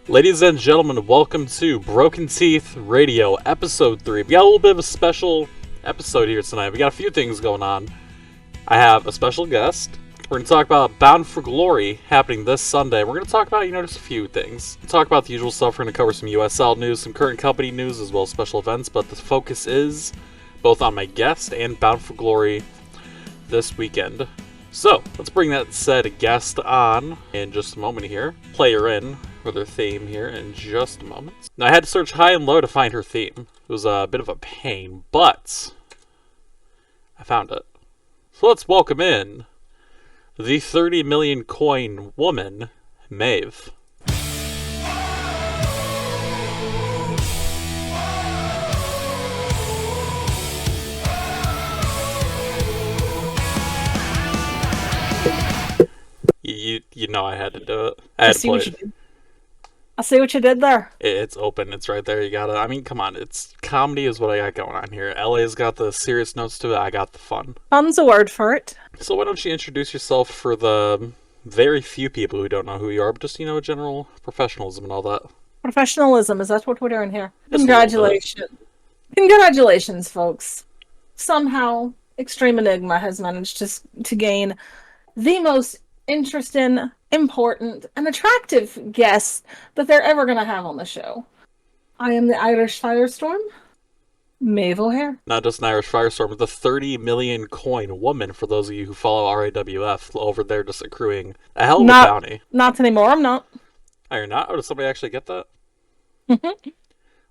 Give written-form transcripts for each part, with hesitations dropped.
Ladies and gentlemen, welcome to Broken Teeth Radio, Episode 3. We got a little bit of a special episode here tonight. We got a few things going on. I have a special guest. We're going to talk about Bound for Glory happening this Sunday. We're going to talk about, just a few things. We'll talk about the usual stuff. We're going to cover some USL news, some current company news, as well as special events. But the focus is both on my guest and Bound for Glory this weekend. So, let's bring that said guest on in just a moment here. Play her in for their theme here in just a moment. Now, I had to search high and low to find her theme. It was a bit of a pain, but I found it. So let's welcome in the 30 million coin woman, Maeve. You know I had to do it. I had to play it. I see what you did there. It's open. It's right there. You gotta... come on. It's comedy is what I got going on here. LA's got the serious notes to it. I got the fun. Fun's a word for it. So why don't you introduce yourself for the very few people who don't know who you are, but just, general professionalism and all that. Professionalism, is that what we're doing here? Just Congratulations. Congratulations, folks. Somehow, Extreme Enigma has managed to gain the most interesting, important, and attractive guest that they're ever going to have on the show. I am the Irish Firestorm, Maeve here. Not just an Irish Firestorm, but the 30 million coin woman, for those of you who follow RAWF over there, just accruing a hell of a bounty. Not anymore, I'm not. Oh, you're not? Oh, did somebody actually get that?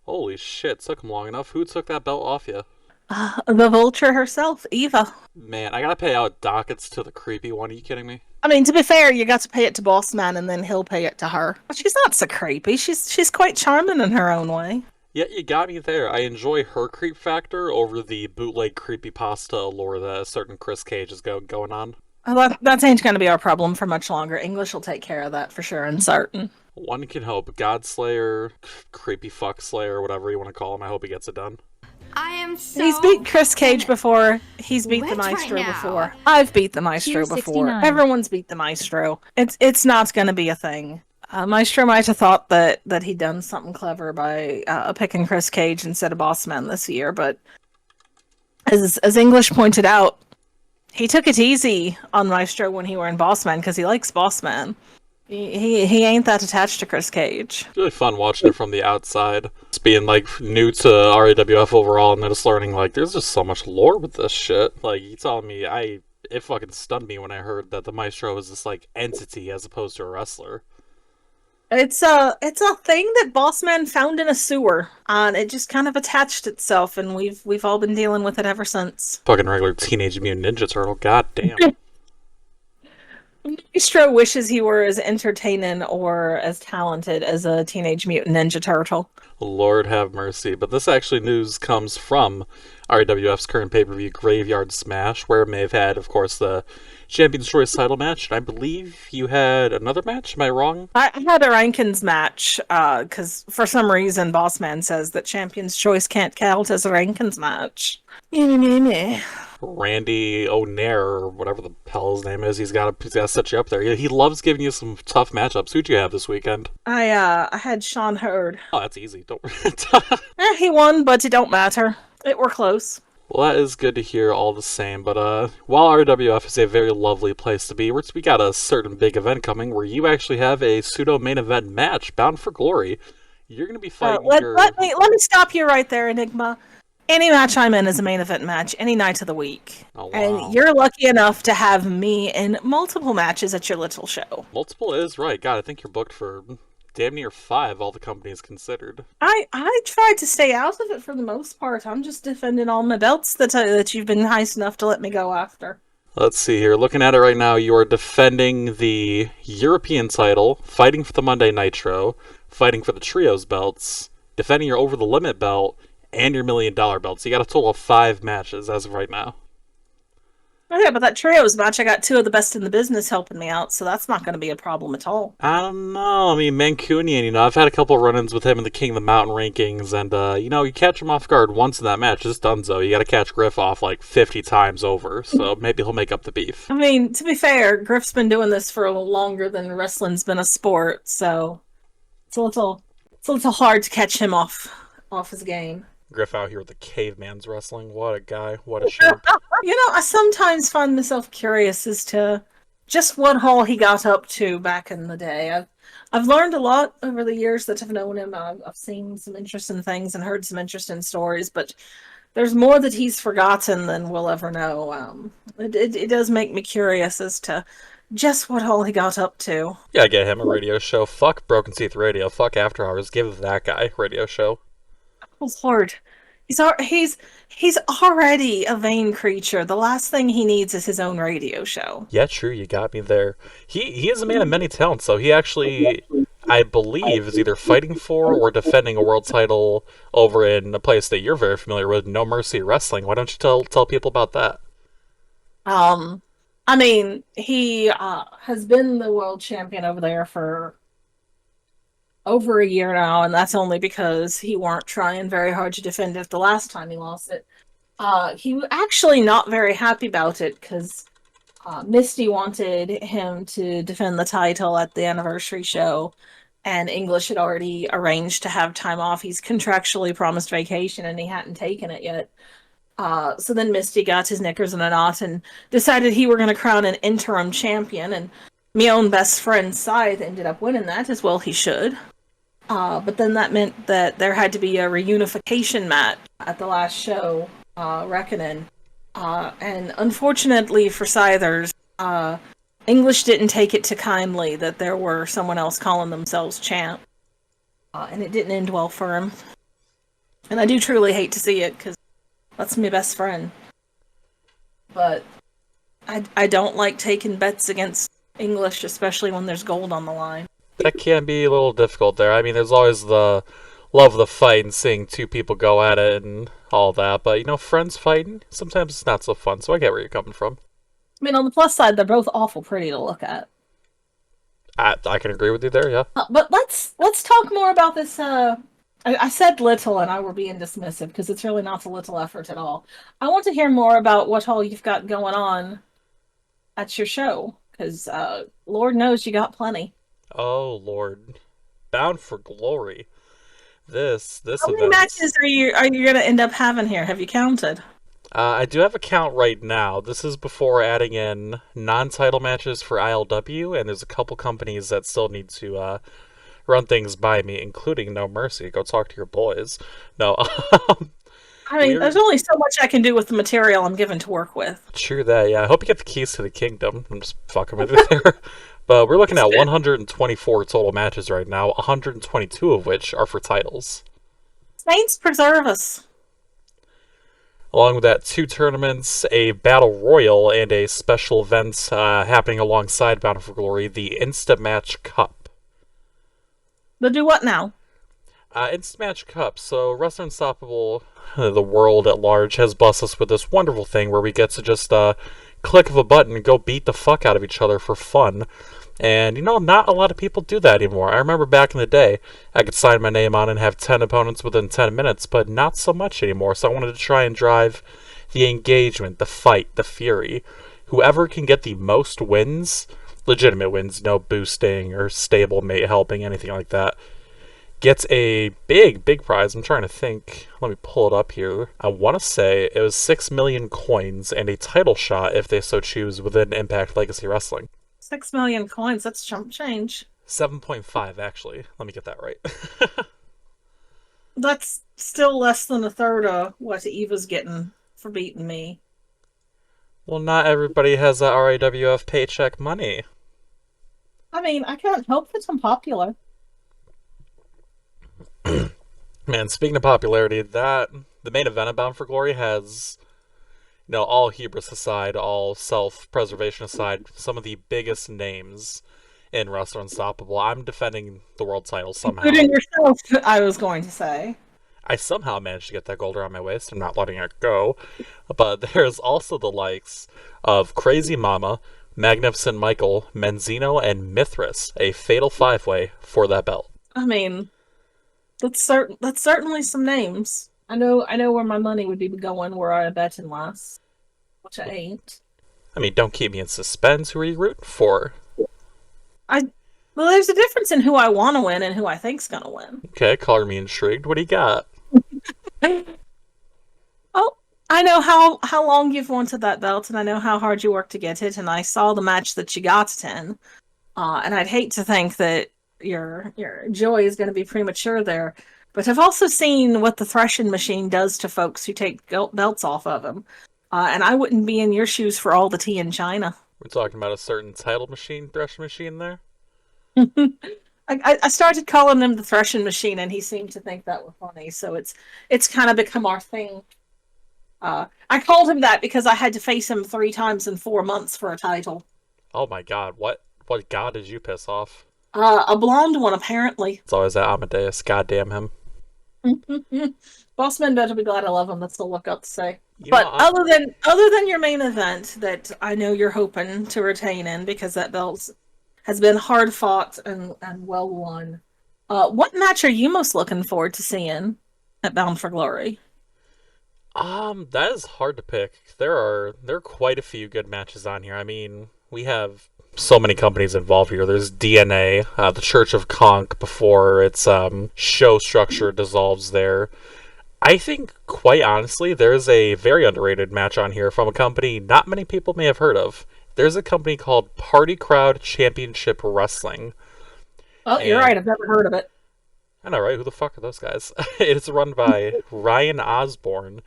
Holy shit, took them long enough. Who took that belt off you? The vulture herself, Eva. Man, I gotta pay out dockets to the creepy one. Are you kidding me? I mean, to be fair, you got to pay it to Boss Man, and then he'll pay it to her. But she's not so creepy. She's quite charming in her own way. Yeah, you got me there. I enjoy her creep factor over the bootleg creepypasta allure that a certain Chris Cage is going on. Well, that ain't going to be our problem for much longer. English will take care of that for sure and certain. One can hope. Godslayer, creepy fuck slayer, whatever you want to call him. I hope he gets it done. I am so... He's beat Chris Cage before. He's beat the Maestro before. I've beat the Maestro before. Everyone's beat the Maestro. It's not going to be a thing. Maestro might have thought that he'd done something clever by picking Chris Cage instead of Bossman this year, but as English pointed out, he took it easy on Maestro when he were in Bossman because he likes Bossman. He ain't that attached to Chris Cage. It's really fun watching it from the outside. Just being, new to RAWF overall, and then just learning, there's just so much lore with this shit. You telling me, it fucking stunned me when I heard that the Maestro was this, entity as opposed to a wrestler. It's a thing that Bossman found in a sewer, and it just kind of attached itself, and we've all been dealing with it ever since. Fucking regular Teenage Mutant Ninja Turtle, goddamn. Maestro wishes he were as entertaining or as talented as a Teenage Mutant Ninja Turtle. Lord have mercy. But this actually news comes from RAWF's current pay-per-view Graveyard Smash, where Maeve had, of course, the Champion's Choice title match. And I believe you had another match. Am I wrong? I had a Rankins match, because for some reason Bossman says that Champion's Choice can't count as a Rankins match. Randy O'Nair, or whatever the hell his name is, he's got to set you up there. He loves giving you some tough matchups. Who'd you have this weekend? I had Sean Hurd. Oh, that's easy. Don't. He won, but it don't matter. It were close. Well, that is good to hear all the same, but while RWF is a very lovely place to be, we got a certain big event coming where you actually have a pseudo-main event match, Bound for Glory. You're going to be fighting let me stop you right there, Enigma. Any match I'm in is a main event match, any night of the week. Oh, wow. And you're lucky enough to have me in multiple matches at your little show. Multiple is right. God, I think you're booked for damn near 5, all the companies considered. I tried to stay out of it for the most part. I'm just defending all my belts that you've been nice enough to let me go after. Let's see here. Looking at it right now, you are defending the European title, fighting for the Monday Nitro, fighting for the Trios belts, defending your Over the Limit belt, and your $1 million belt. So you got a total of 5 matches as of right now. Oh yeah, but that Trios match, I got 2 of the best in the business helping me out, so that's not going to be a problem at all. I don't know. I mean, Mancunian, I've had a couple of run-ins with him in the King of the Mountain rankings, and, you catch him off guard once in that match, it's donezo. You got to catch Griff off 50 times over, so maybe he'll make up the beef. I mean, to be fair, Griff's been doing this for a little longer than wrestling's been a sport, so It's a little hard to catch him off his game. Griff out here with the caveman's wrestling. What a guy. What a shape. I sometimes find myself curious as to just what all he got up to back in the day. I've learned a lot over the years that I've known him. I've seen some interesting things and heard some interesting stories, but there's more that he's forgotten than we'll ever know. It does make me curious as to just what all he got up to. Yeah, get him a radio show. Fuck Broken Teeth Radio. Fuck After Hours. Give that guy a radio show. Oh Lord, he's already a vain creature. The last thing he needs is his own radio show. Yeah, true. You got me there. He is a man of many talents, so he actually, I believe, is either fighting for or defending a world title over in a place that you're very familiar with, No Mercy Wrestling. Why don't you tell people about that? I mean, he has been the world champion over there for over a year now, and that's only because he weren't trying very hard to defend it the last time he lost it. He was actually not very happy about it, because Misty wanted him to defend the title at the anniversary show, and English had already arranged to have time off. He's contractually promised vacation, and he hadn't taken it yet. So then Misty got his knickers in a knot and decided he were going to crown an interim champion, and my own best friend Scythe ended up winning that, as well he should. But then that meant that there had to be a reunification match at the last show, Reckoning. And unfortunately for Scythers, English didn't take it too kindly that there were someone else calling themselves champ. And it didn't end well for him. And I do truly hate to see it, because that's my best friend. But I don't like taking bets against English, especially when there's gold on the line. That can be a little difficult there. I mean, there's always the love of the fight and seeing two people go at it and all that. But, friends fighting, sometimes it's not so fun. So I get where you're coming from. I mean, on the plus side, they're both awful pretty to look at. I can agree with you there, yeah. But let's talk more about this. I said little, and I were being dismissive, because it's really not a little effort at all. I want to hear more about what all you've got going on at your show, because Lord knows you got plenty. Oh Lord, Bound for Glory. This How many matches are you going to end up having here? Have you counted? I do have a count right now. This is before adding in non-title matches for ILW, and there's a couple companies that still need to run things by me, including No Mercy. Go talk to your boys. No, I mean, there's only so much I can do with the material I'm given to work with. True that, yeah. I hope you get the keys to the kingdom. I'm just fucking with you there. But we're looking at 124 total matches right now, 122 of which are for titles. Saints preserve us. Along with that, 2 tournaments, a Battle Royal, and a special event happening alongside Bound for Glory, the Insta Match Cup. They'll do what now? Insta Match Cup. So Wrestling Unstoppable, the world at large, has blessed us with this wonderful thing where we get to just click of a button and go beat the fuck out of each other for fun. And, not a lot of people do that anymore. I remember back in the day, I could sign my name on and have 10 opponents within 10 minutes, but not so much anymore. So I wanted to try and drive the engagement, the fight, the fury. Whoever can get the most wins, legitimate wins, no boosting or stablemate helping, anything like that, gets a big prize. I'm trying to think. Let me pull it up here. I want to say it was 6 million coins and a title shot if they so choose within Impact Legacy Wrestling. 6 million coins, that's chump change. 7.5, actually. Let me get that right. That's still less than a third of what Eva's getting for beating me. Well, not everybody has that RAWF paycheck money. I mean, I can't help that I'm popular. Man, speaking of popularity, the main event of Bound for Glory has, all hubris aside, all self-preservation aside, some of the biggest names in Wrestler Unstoppable. I'm defending the world title somehow. Including yourself, I was going to say. I somehow managed to get that gold around my waist. I'm not letting it go. But there's also the likes of Crazy Mama, Magnificent Michael, Menzino, and Mithras, a fatal 5-way for that belt. I mean, that's certainly some names. I know where my money would be going were I a betting less, which I ain't. I mean, don't keep me in suspense. Who are you rooting for? Well, there's a difference in who I want to win and who I think's gonna win. Okay, color me intrigued. What do you got? Oh, I know how long you've wanted that belt, and I know how hard you worked to get it, and I saw the match that you got it in. And I'd hate to think that your joy is going to be premature there. But I've also seen what the threshing machine does to folks who take belts off of them. And I wouldn't be in your shoes for all the tea in China. We're talking about a certain title machine, threshing machine there? I started calling him the threshing machine, and he seemed to think that was funny. So it's kind of become our thing. I called him that because I had to face him 3 times in 4 months for a title. Oh my god, what god did you piss off? A blonde one, apparently. It's always that Amadeus, goddamn him. Bossman better be glad I love him. That's all I've got to say. You But know, other than your main event that I know you're hoping to retain in because that belt has been hard fought and well won. What match are you most looking forward to seeing at Bound for Glory? that is hard to pick. There are quite a few good matches on here. I mean, we have so many companies involved here. There's DNA, the Church of Conch before its show structure dissolves there. I think, quite honestly, there's a very underrated match on here from a company not many people may have heard of. There's a company called Party Crowd Championship Wrestling. Oh, you're right. I've never heard of it. I know, right? Who the fuck are those guys? It's run by Ryan Osborne.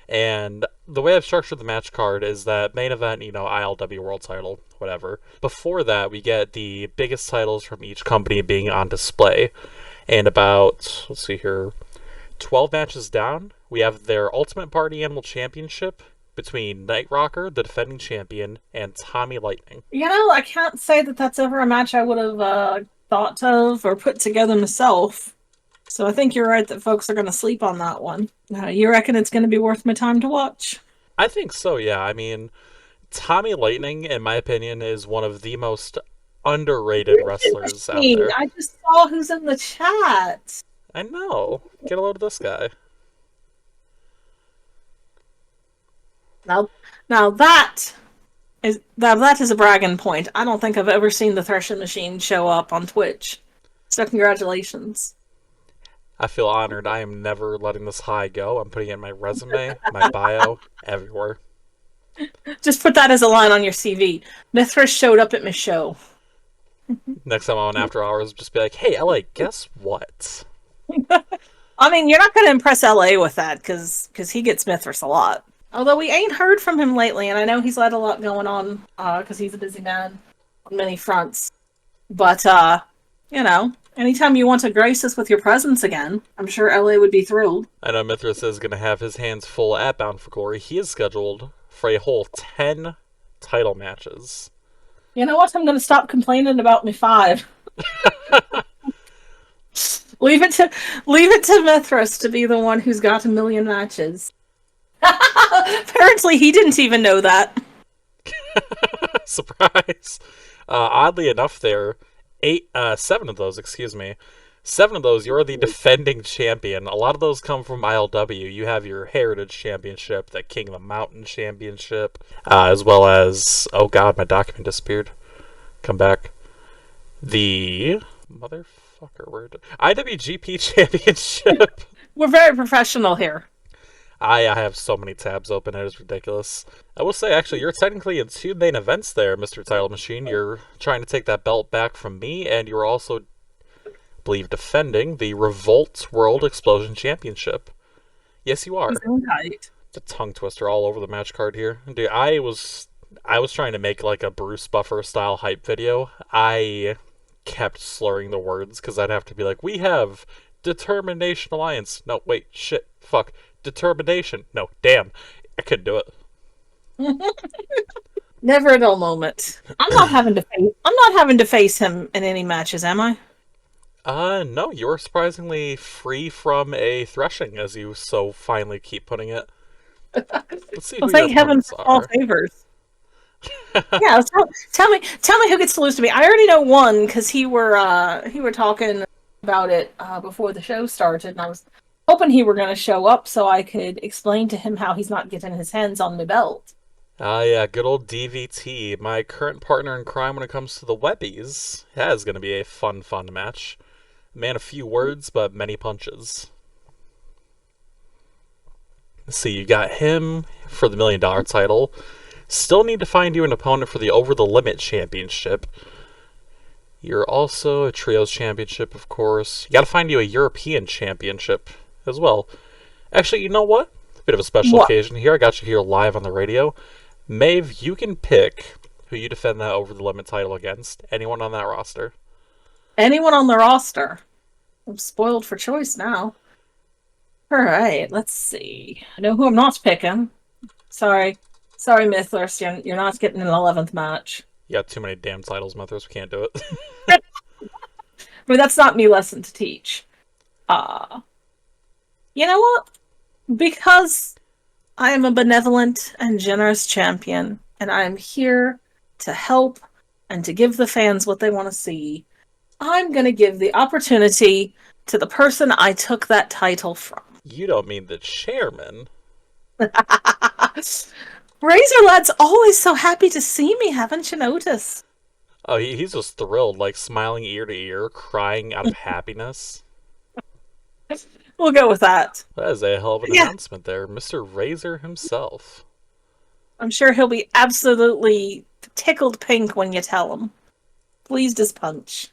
And the way I've structured the match card is that main event, ILW World Title, whatever. Before that, we get the biggest titles from each company being on display. And about, let's see here, 12 matches down, we have their Ultimate Party Animal Championship between Night Rocker, the defending champion, and Tommy Lightning. I can't say that that's ever a match I would have thought of or put together myself. So I think you're right that folks are going to sleep on that one. You reckon it's going to be worth my time to watch? I think so, yeah. I mean, Tommy Lightning, in my opinion, is one of the most underrated wrestlers out there. I just saw who's in the chat. I know. Get a load of this guy. Now that is a bragging point. I don't think I've ever seen the Threshing Machine show up on Twitch. So congratulations. I feel honored. I am never letting this high go. I'm putting it in my resume, my bio, everywhere. Just put that as a line on your CV. Mithras showed up at my show. Next time I'm on After Hours, just be like, hey, LA, guess what? I mean, you're not going to impress LA with that because he gets Mithras a lot. Although we ain't heard from him lately, and I know he's had a lot going on because he's a busy man on many fronts. But, anytime you want to grace us with your presence again, I'm sure LA would be thrilled. I know Mithras is going to have his hands full at Bound for Glory. He is scheduled for a whole 10 title matches. You know what? I'm going to stop complaining about me 5. Leave it to Mithras to be the one who's got a million matches. Apparently, he didn't even know that. Surprise! Oddly enough, 7 of those, 7 of those, you're the defending champion. A lot of those come from ILW. You have your Heritage Championship, the King of the Mountain Championship, as well as, oh god, my document disappeared. Come back. The motherfucker, IWGP Championship. We're very professional here. I have so many tabs open, it is ridiculous. I will say, actually, you're technically in 2 main events there, Mr. Title Machine. You're trying to take that belt back from me, and you're also, I believe, defending the Revolt World Explosion Championship. Yes, you are. It's a tongue twister all over the match card here. Dude, I was trying to make like a Bruce Buffer style hype video. I kept slurring the words because I'd have to be like, we have Determination Alliance. No, wait, shit, fuck. Determination. No, damn. I couldn't do it. Never a dull moment. I'm not having to face him in any matches, am I? No, you're surprisingly free from a threshing, as you so finally keep putting it. Let's see who thank heaven for all favors. Yeah, tell me who gets to lose to me. I already know one because he were talking about it before the show started, and I was hoping he were going to show up so I could explain to him how he's not getting his hands on the belt. Ah, yeah, good old DVT. My current partner in crime when it comes to the Webis. That is going to be a fun match. Man, a few words, but many punches. Let's see, you got him for the $1 million title. Still need to find you an opponent for the Over the Limit Championship. You're also a Trios Championship, of course. You got to find you a European Championship as well. Actually, you know what? A bit of a special occasion here. I got you here live on the radio. Maeve, you can pick who you defend that Over the Limit title against. Anyone on that roster. Anyone on the roster. I'm spoiled for choice now. Alright, let's see. I know who I'm not picking. Sorry, Mythos, you're not getting an 11th match. You got too many damn titles, Mythos. We can't do it. I mean, that's not me lesson to teach. You know what? Because I am a benevolent and generous champion, and I am here to help and to give the fans what they want to see, I'm going to give the opportunity to the person I took that title from. You don't mean the chairman. Razor Lad's always so happy to see me, haven't you noticed? Oh, he's just thrilled, like smiling ear to ear, crying out of happiness. We'll go with that. That is a hell of an announcement there. Mr. Razor himself. I'm sure he'll be absolutely tickled pink when you tell him. Pleased as punch.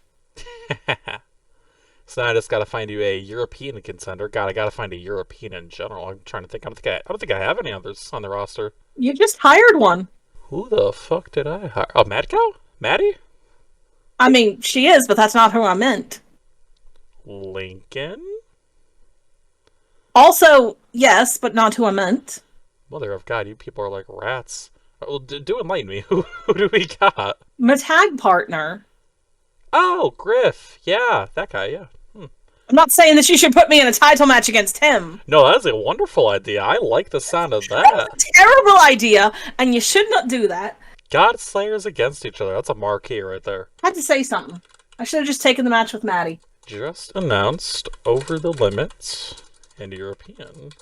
So now I just gotta find you a European contender. God, I gotta find a European in general. I'm trying to think. I don't think I have any others on the roster. You just hired one. Who the fuck did I hire? Oh, Mad Cow? Maddie? I mean, she is, but that's not who I meant. Lincoln? Also, yes, but not who I meant. Mother of God, you people are like rats. Well, do enlighten me. Who do we got? My tag partner. Oh, Griff. Yeah, that guy, yeah. I'm not saying that you should put me in a title match against him. No, that is a wonderful idea. I like the sound of that. That's a terrible idea, and you should not do that. God Slayers against each other. That's a marquee right there. I had to say something. I should have just taken the match with Maddie. Just announced Over the Limit and European.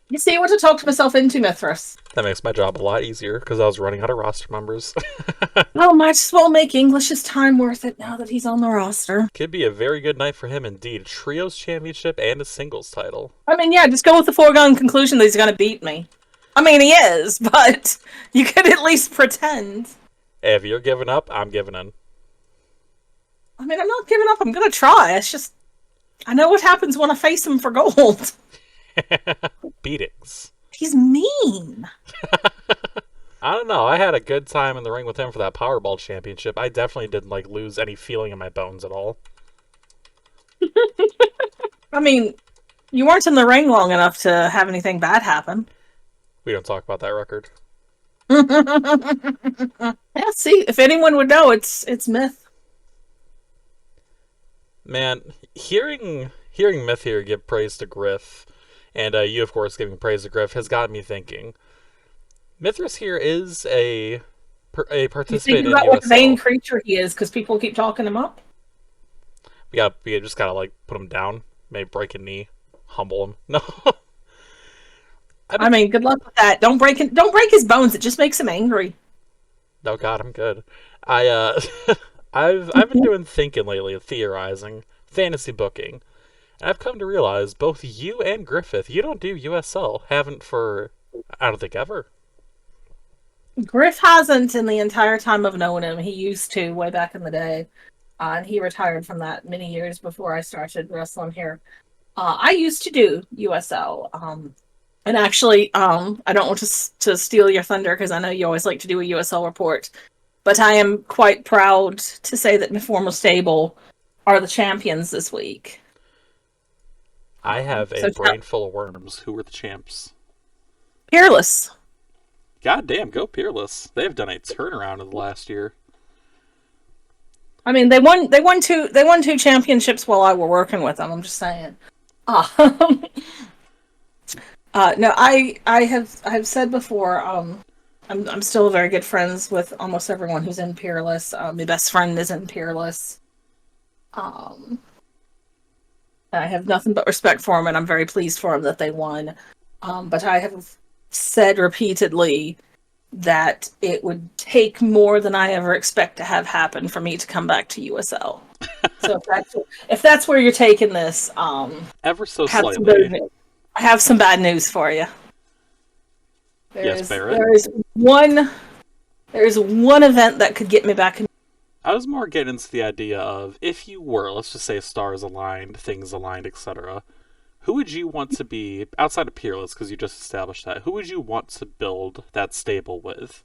You see what to talk to myself into, Mithras. That makes my job a lot easier because I was running out of roster members. Well, might as well make English's time worth it now that he's on the roster. Could be a very good night for him indeed. A Trios Championship and a singles title. I mean, yeah, just go with the foregone conclusion that he's going to beat me. I mean, he is, but you could at least pretend. Hey, if you're giving up, I'm giving in. I mean, I'm not giving up. I'm going to try. It's just, I know what happens when I face him for gold. Beatings. He's mean. I don't know. I had a good time in the ring with him for that Powerball Championship. I definitely didn't lose any feeling in my bones at all. I mean, you weren't in the ring long enough to have anything bad happen. We don't talk about that record. Yeah, see, if anyone would know, it's Myth. Man, hearing Myth here give praise to Griff, and you, of course, giving praise to Griff, has got me thinking. Mithras here is a participant in USL. What a vain creature he is because people keep talking him up. We just gotta put him down, maybe break a knee, humble him. No. I mean, good luck with that. Don't break his bones. It just makes him angry. Oh God, I'm good. I've been doing thinking lately, theorizing, fantasy booking. And I've come to realize both you and Griffith, you don't do USL. Haven't for, I don't think, ever. Griff hasn't in the entire time I've known him. He used to way back in the day. And he retired from that many years before I started wrestling here. I used to do USL. And actually, I don't want to steal your thunder because I know you always like to do a USL report. But I am quite proud to say that my former stable are the champions this week. I have a brain full of worms. Who were the champs? Peerless. God damn, go Peerless. They've done a turnaround in the last year. I mean, they won two championships while I were working with them. I'm just saying. No, I have said before. I'm still very good friends with almost everyone who's in Peerless. My best friend is in Peerless. I have nothing but respect for them, and I'm very pleased for them that they won. But I have said repeatedly that it would take more than I ever expect to have happen for me to come back to USL. So if that's where you're taking this, ever so I have slightly. I have some bad news for you. Yes, Barrett. There is one event that could get me back in. I was more getting into the idea of, if you were, let's just say stars aligned, things aligned, etc., who would you want to be, outside of Peerless, because you just established that, who would you want to build that stable with?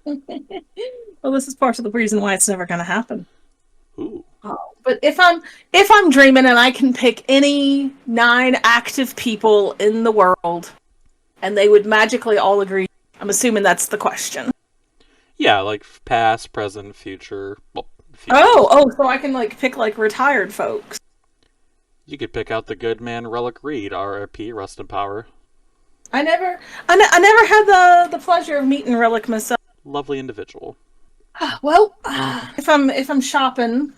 Well, this is part of the reason why it's never going to happen. Ooh. But if I'm dreaming and I can pick any 9 active people in the world, and they would magically all agree, I'm assuming that's the question. Yeah, like past, present, future. Well, future. Oh, so I can like pick like retired folks. You could pick out the good man Relic Reed, RIP, rest in power. I never had the pleasure of meeting Relic myself. Lovely individual. Well, if I'm shopping,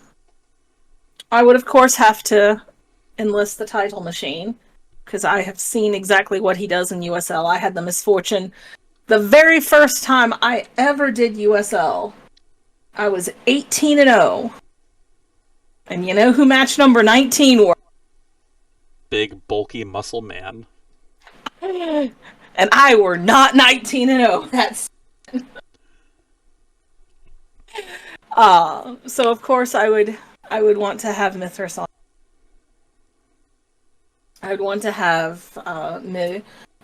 I would of course have to enlist the title machine, because I have seen exactly what he does in USL. I had the misfortune, the very first time I ever did USL, I was 18-0. And you know who match number 19 were? Big, bulky muscle man. And I were not 19-0. That's so of course I would want to have Mithras on. I would want to have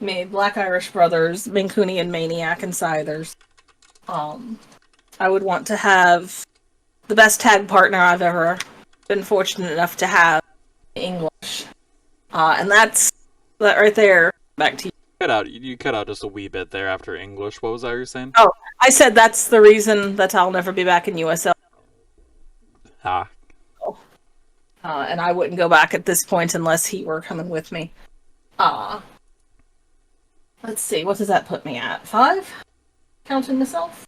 me Black Irish Brothers, Mancunian Maniac, and Scythers. I would want to have the best tag partner I've ever been fortunate enough to have, English. And that's that right there. Back to you. You cut out just a wee bit there after English. What was that you were saying? Oh, I said that's the reason that I'll never be back in USL. Ah. And I wouldn't go back at this point unless he were coming with me. Let's see, what does that put me at? 5? Counting myself?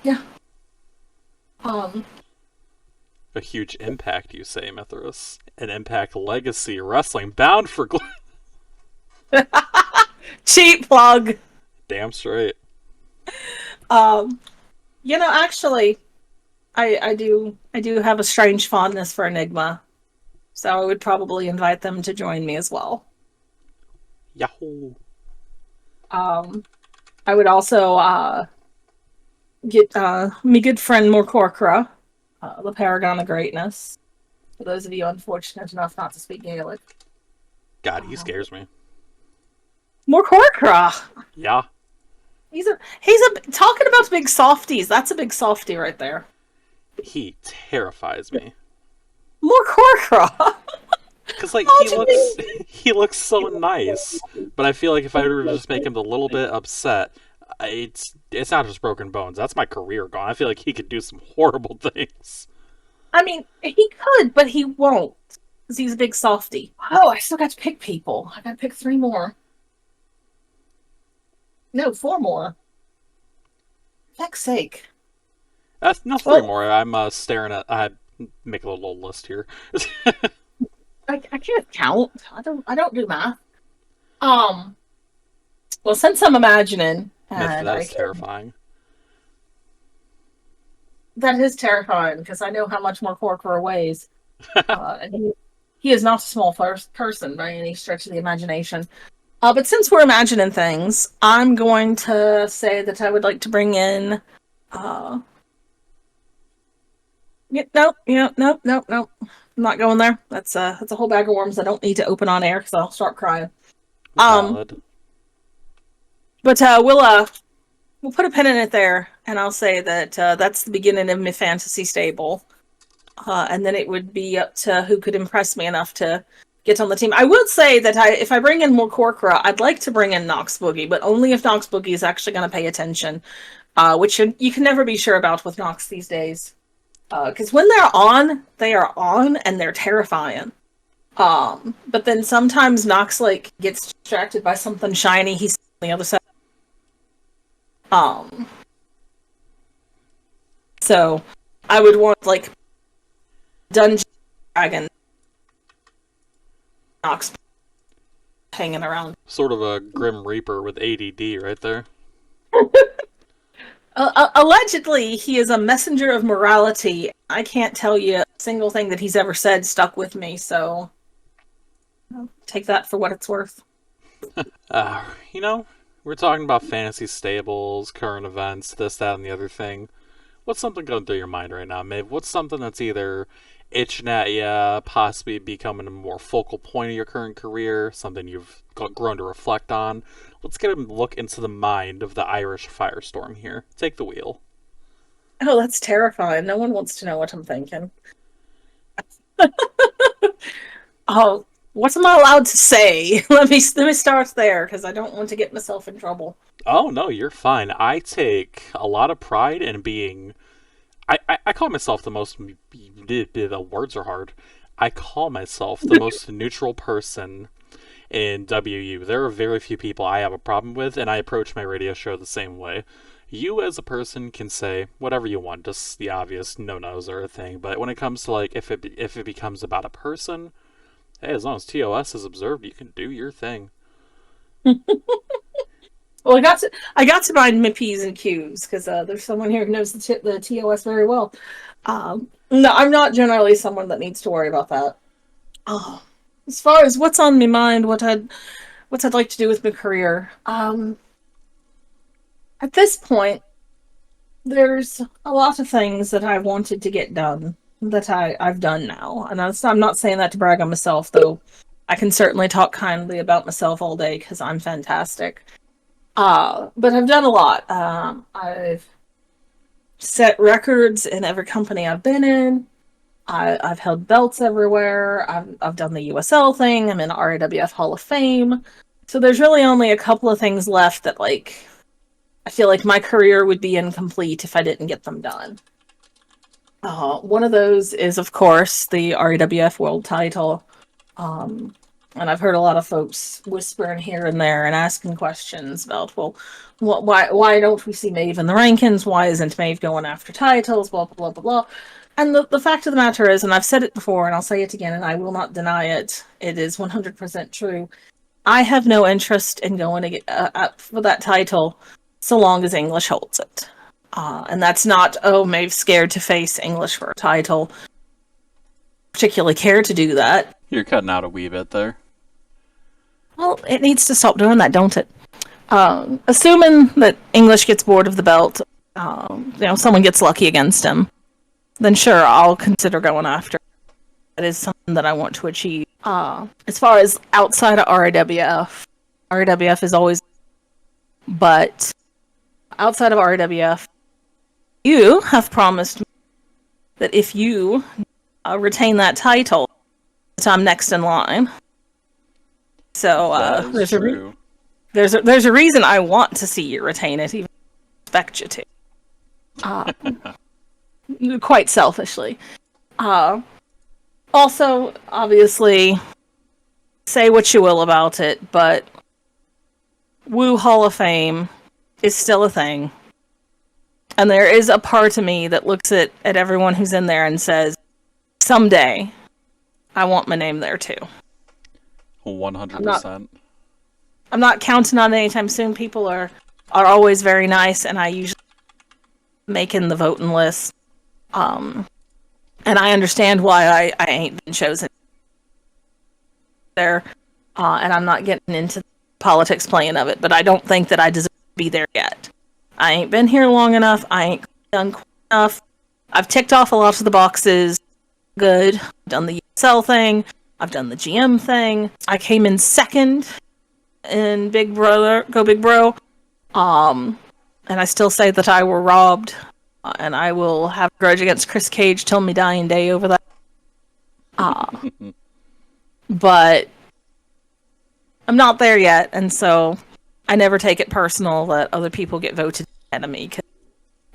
Yeah. A huge impact, you say, Mithras. An impact legacy wrestling bound for Cheap plug. Damn straight. Actually, I do have a strange fondness for Enigma, so I would probably invite them to join me as well. Yahoo! I would also get my good friend Morcorcra, the Paragon of Greatness. For those of you unfortunate enough not to speak Gaelic. God, he scares me. Morcorcra. Yeah. He's a talking about big softies. That's a big softie right there. He terrifies me. Morcorcra. Because like he looks so nice, but I feel like if I were to just make him a little bit upset, it's not just broken bones. That's my career gone. I feel like he could do some horrible things. I mean, he could, but he won't, because he's a big softie. Oh, I still got to pick people. I got to pick 3 more. No, 4 more. For heck's sake. No, 3 more. I'm staring at. I make a little list here. I can't count. I don't do math. Well, since I'm imagining, That's terrifying. That is terrifying because I know how much more Corcoran weighs, and he is not a small person by any stretch of the imagination. But since we're imagining things, I'm going to say that I would like to bring in. Nope. I'm not going there. That's a whole bag of worms I don't need to open on air because I'll start crying. Valid. But we'll put a pin in it there, and I'll say that that's the beginning of my fantasy stable. And then it would be up to who could impress me enough to get on the team. I will say that if I bring in more Corcora, I'd like to bring in Nox Boogie, but only if Nox Boogie is actually going to pay attention, which you can never be sure about with Nox these days. Because when they are on, and they're terrifying. But then sometimes Nox gets distracted by something shiny. He's on the other side. So I would want Dungeon Dragon Nox hanging around. Sort of a Grim Reaper with ADD right there. Allegedly, he is a messenger of morality. I can't tell you a single thing that he's ever said stuck with me, so take that for what it's worth. We're talking about fantasy stables, current events, this, that, and the other thing. What's something going through your mind right now, Maeve? What's something that's either itching at you, possibly becoming a more focal point of your current career, something you've grown to reflect on? Let's get a look into the mind of the Irish Firestorm here. Take the wheel. Oh, that's terrifying. No one wants to know what I'm thinking. Oh, what am I allowed to say? Let me start there, because I don't want to get myself in trouble. Oh, no, you're fine. I take a lot of pride in being... I call myself the most... The words are hard. I call myself the most neutral person in WU. There are very few people I have a problem with, and I approach my radio show the same way. You as a person can say whatever you want, just the obvious no-nos are a thing, but when it comes to, like, if it becomes about a person, hey, as long as TOS is observed, you can do your thing. Well, I got to mind my P's and Q's, because there's someone here who knows the TOS very well. No, I'm not generally someone that needs to worry about that. As far as what's on my mind, what I'd like to do with my career, at this point, there's a lot of things that I wanted to get done that I've done now, and I'm not saying that to brag on myself, though. I can certainly talk kindly about myself all day because I'm fantastic. But I've done a lot. I've set records in every company I've been in. I've held belts everywhere. I've done the USL thing. I'm in RAWF Hall of Fame. So there's really only a couple of things left that, like, I feel like my career would be incomplete if I didn't get them done. One of those is, of course, the RAWF World title. And I've heard a lot of folks whispering here and there and asking questions about, well, why don't we see Maeve in the rankings? Why isn't Maeve going after titles? Blah, blah, blah, blah. And the fact of the matter is, and I've said it before and I'll say it again and I will not deny it, it is 100% true. I have no interest in going to get up for that title so long as English holds it. And that's not, Maeve's scared to face English for a title. Particularly care to do that. You're cutting out a wee bit there. Well, it needs to stop doing that, don't it? Assuming that English gets bored of the belt, someone gets lucky against him, then sure, I'll consider going after. That is something that I want to achieve. As far as outside of RAWF is always... But outside of RAWF, you have promised me that if you retain that title, that I'm next in line. So there's a reason I want to see you retain it, even if I expect you to. Quite selfishly. Also, obviously, say what you will about it, but Woo Hall of Fame is still a thing. And there is a part of me that looks at everyone who's in there and says, someday, I want my name there too. 100%. I'm not counting on it anytime soon. People are always very nice, and I usually making the voting list. And I understand why I ain't been chosen there. And I'm not getting into the politics playing of it, but I don't think that I deserve to be there yet. I ain't been here long enough. I ain't done quick enough. I've ticked off a lot of the boxes. Good. I've done the USL thing. I've done the GM thing. I came in second in Big Brother, Go Big Bro. And I still say that I were robbed. And I will have a grudge against Chris Cage till me dying day over that. But I'm not there yet, and so I never take it personal that other people get voted ahead of me. Cause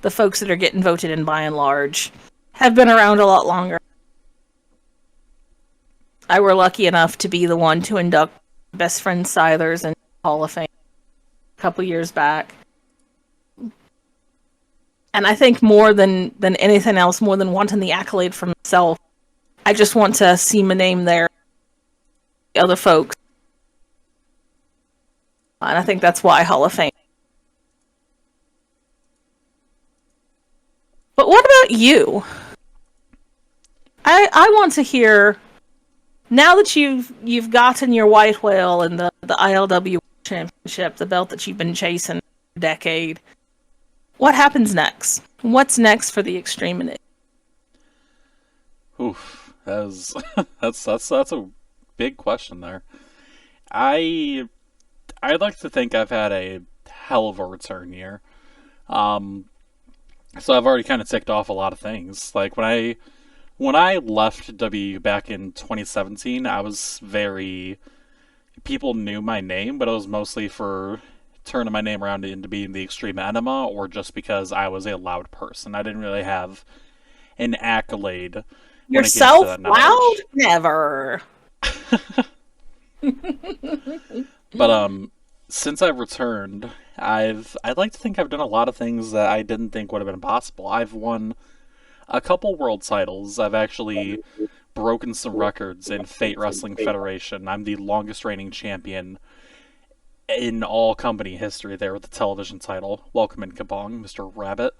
the folks that are getting voted in by and large have been around a lot longer. I were lucky enough to be the one to induct Best Friend Scythers in Hall of Fame a couple years back. And I think more than anything else, more than wanting the accolade for myself, I just want to see my name there. The other folks And I think that's why Hall of Fame. But what about you? I want to hear, now that you've gotten your white whale and the ILW championship, the belt that you've been chasing for a decade, what happens next? What's next for the Extreme Enigma? Oof, that's a big question there. I'd like to think I've had a hell of a return year. So I've already kind of ticked off a lot of things. Like when I left W back in 2017, I was people knew my name, but it was mostly for turning my name around into being the Extreme Enema, or just because I was a loud person. I didn't really have an accolade. Yourself loud? Never. But since I've returned, I'd like to think I've done a lot of things that I didn't think would have been possible. I've won a couple world titles. I've actually broken some records in Fate Wrestling Federation. I'm the longest reigning champion in all company history there with the television title. Welcome in, Kabong, Mr. Rabbit.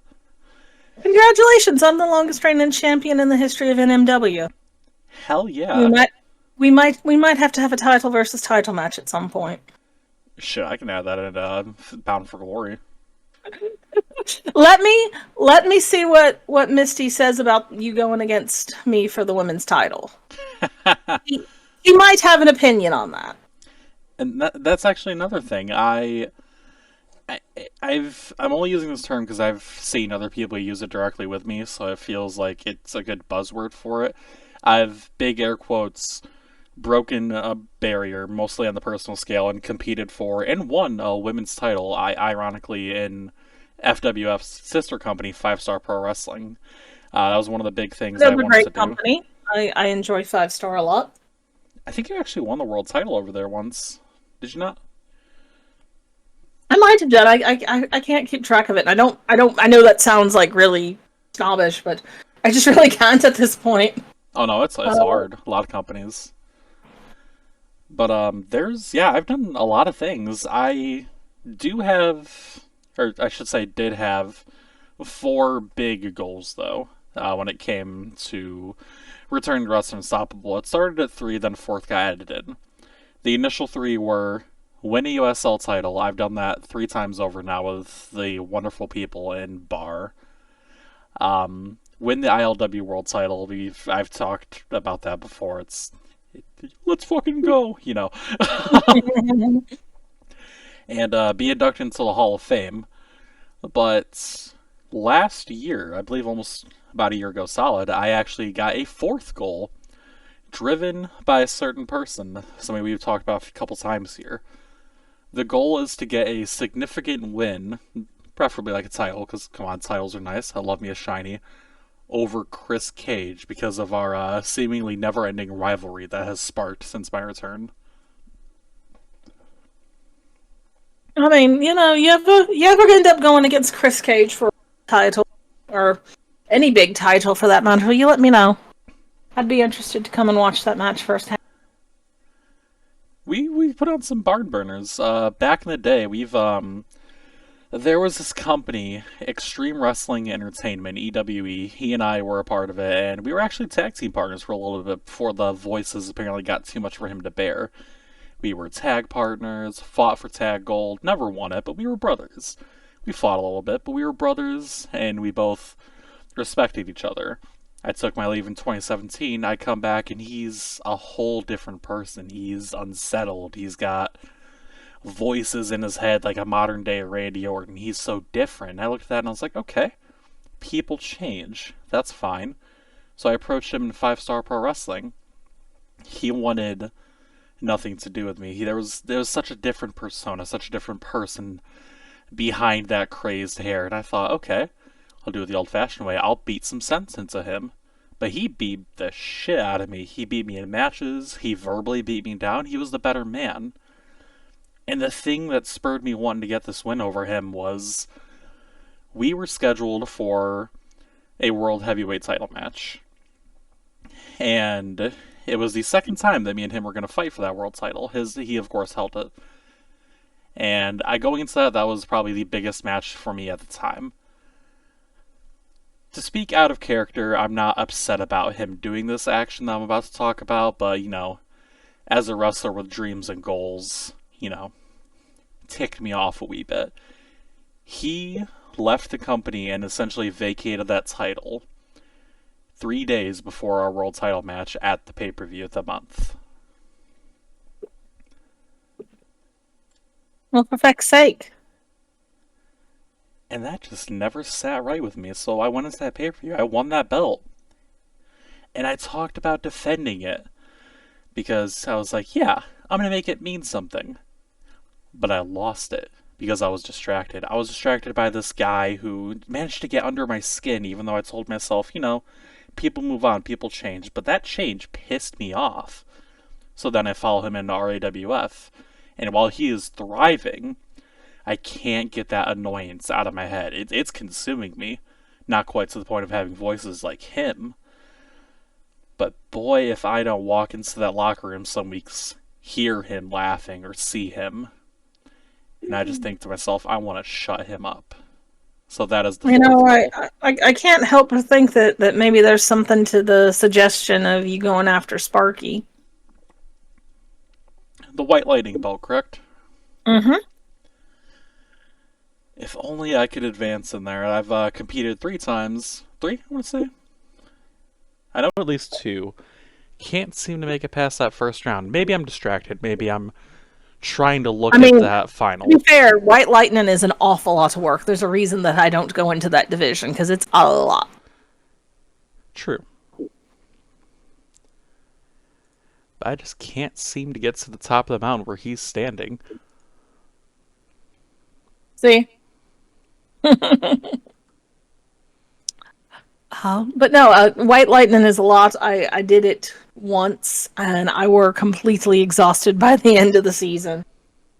Congratulations, I'm the longest reigning champion in the history of NMW. Hell yeah. We might have to have a title versus title match at some point. Shit, I can add that in Bound for Glory. Let me see what Misty says about you going against me for the women's title. he might have an opinion on that. And that's actually another thing. I'm only using this term because I've seen other people use it directly with me, so it feels like it's a good buzzword for it. I've, big air quotes, broken a barrier, mostly on the personal scale, and competed for and won a women's title, ironically, in FWF's sister company, 5-Star Pro Wrestling. That was one of the big things I wanted to do. That's a great company. I enjoy 5-Star a lot. I think you actually won the world title over there once. Did you not? I might have done. I can't keep track of it. I know that sounds like really snobbish, but I just really can't at this point. Oh no, it's hard. A lot of companies. But I've done a lot of things. I do have, or I should say did have, 4 big goals though, when it came to returning to Wrestling Unstoppable. It started at 3, then 4th got added in. The initial 3 were win a USL title. I've done that 3 times over now with the wonderful people in Bar. Win the ILW World title. I've talked about that before. Let's fucking go, you know. And be inducted into the Hall of Fame. But last year, I believe almost about a year ago solid, I actually got a 4th goal driven by a certain person, somebody we've talked about a couple times here. The goal is to get a significant win, preferably like a title, because, come on, titles are nice. I love me a shiny, over Chris Cage because of our seemingly never-ending rivalry that has sparked since my return. I mean, you know, you ever end up going against Chris Cage for a title, or any big title for that matter, you let me know. I'd be interested to come and watch that match firsthand. We put on some barn burners. Back in the day, there was this company, Extreme Wrestling Entertainment, EWE. He and I were a part of it, and we were actually tag team partners for a little bit before the voices apparently got too much for him to bear. We were tag partners, fought for tag gold, never won it, but we were brothers. We fought a little bit, but we were brothers, and we both respected each other. I took my leave in 2017, I come back, and he's a whole different person. He's unsettled, he's got voices in his head like a modern day Randy Orton. He's so different. I looked at that and I was like, okay, people change. That's fine. So I approached him in 5-Star Pro Wrestling. He wanted nothing to do with me. There was such a different persona, such a different person behind that crazed hair. And I thought, okay, I'll do it the old-fashioned way. I'll beat some sense into him. But he beat the shit out of me. He beat me in matches. He verbally beat me down. He was the better man. And the thing that spurred me wanting to get this win over him was we were scheduled for a World Heavyweight title match. And it was the second time that me and him were going to fight for that world title. He, of course, held it. And going into that was probably the biggest match for me at the time. To speak out of character, I'm not upset about him doing this action that I'm about to talk about, but, as a wrestler with dreams and goals, ticked me off a wee bit. He left the company and essentially vacated that title 3 days before our world title match at the pay-per-view of the month. Well, for feck's sake. And that just never sat right with me, so I went into that pay-per-view. I won that belt. And I talked about defending it. Because I was like, yeah, I'm going to make it mean something. But I lost it because I was distracted. I was distracted by this guy who managed to get under my skin, even though I told myself, people move on, people change. But that change pissed me off. So then I follow him into RAWF. And while he is thriving, I can't get that annoyance out of my head. It's consuming me. Not quite to the point of having voices like him. But boy, if I don't walk into that locker room some weeks, hear him laughing or see him, and I just think to myself, I want to shut him up. So that is the I can't help but think that maybe there's something to the suggestion of you going after Sparky. The White Lightning belt, correct? Mm-hmm. If only I could advance in there. I've competed 3 times. 3, I want to say? I know at least 2. Can't seem to make it past that first round. Maybe I'm distracted. Maybe I'm trying to look at that final. To be fair, White Lightning is an awful lot of work. There's a reason that I don't go into that division, because it's a lot. True. But I just can't seem to get to the top of the mountain where he's standing. See? But no, White Lightning is a lot. I did it once, and I were completely exhausted by the end of the season.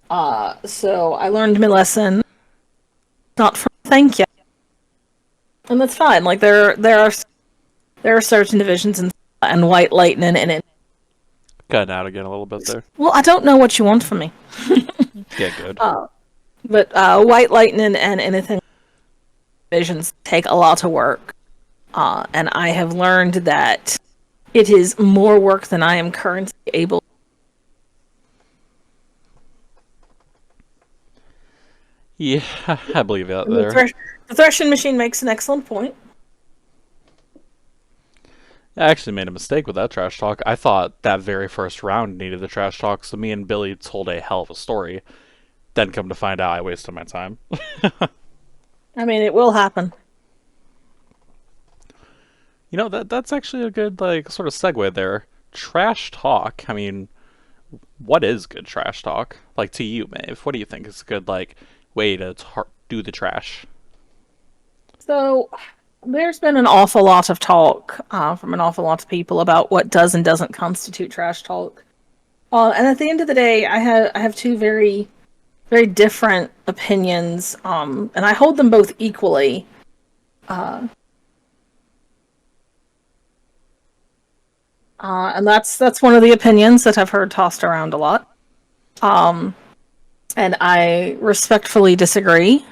So I learned my lesson. Not for thank you, and that's fine. Like there are certain divisions and White Lightning in it. Cutting out again a little bit there. Well, I don't know what you want from me. Yeah, good. But White Lightning and anything divisions take a lot of work. And I have learned that it is more work than I am currently able. Yeah, I believe that there. The threshing machine makes an excellent point. I actually made a mistake with that trash talk. I thought that very first round needed the trash talk, so me and Billy told a hell of a story. Then come to find out I wasted my time. I mean, it will happen. That's actually a good, sort of segue there. Trash talk, I mean, what is good trash talk? To you, Maeve, what do you think is a good, way to do the trash? So, there's been an awful lot of talk from an awful lot of people about what does and doesn't constitute trash talk. And at the end of the day, I have 2 very, very different opinions, and I hold them both equally. And that's one of the opinions that I've heard tossed around a lot. And I respectfully disagree.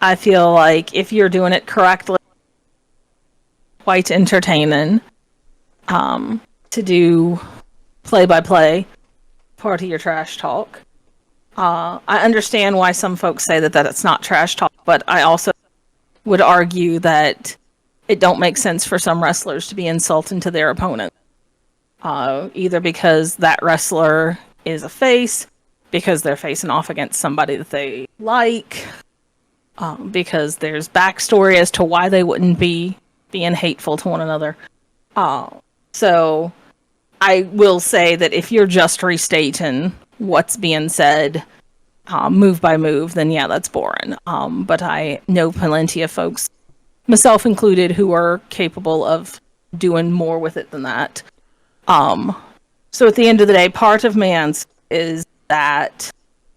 I feel like if you're doing it correctly, quite entertaining, to do play-by-play part of your trash talk. I understand why some folks say that it's not trash talk, but I also would argue that it don't make sense for some wrestlers to be insulting to their opponent. Either because that wrestler is a face, because they're facing off against somebody that they like, because there's backstory as to why they wouldn't be being hateful to one another. So I will say that if you're just restating what's being said move by move, then yeah, that's boring. But I know plenty of folks, myself included, who are capable of doing more with it than that. So at the end of the day, part of man's is that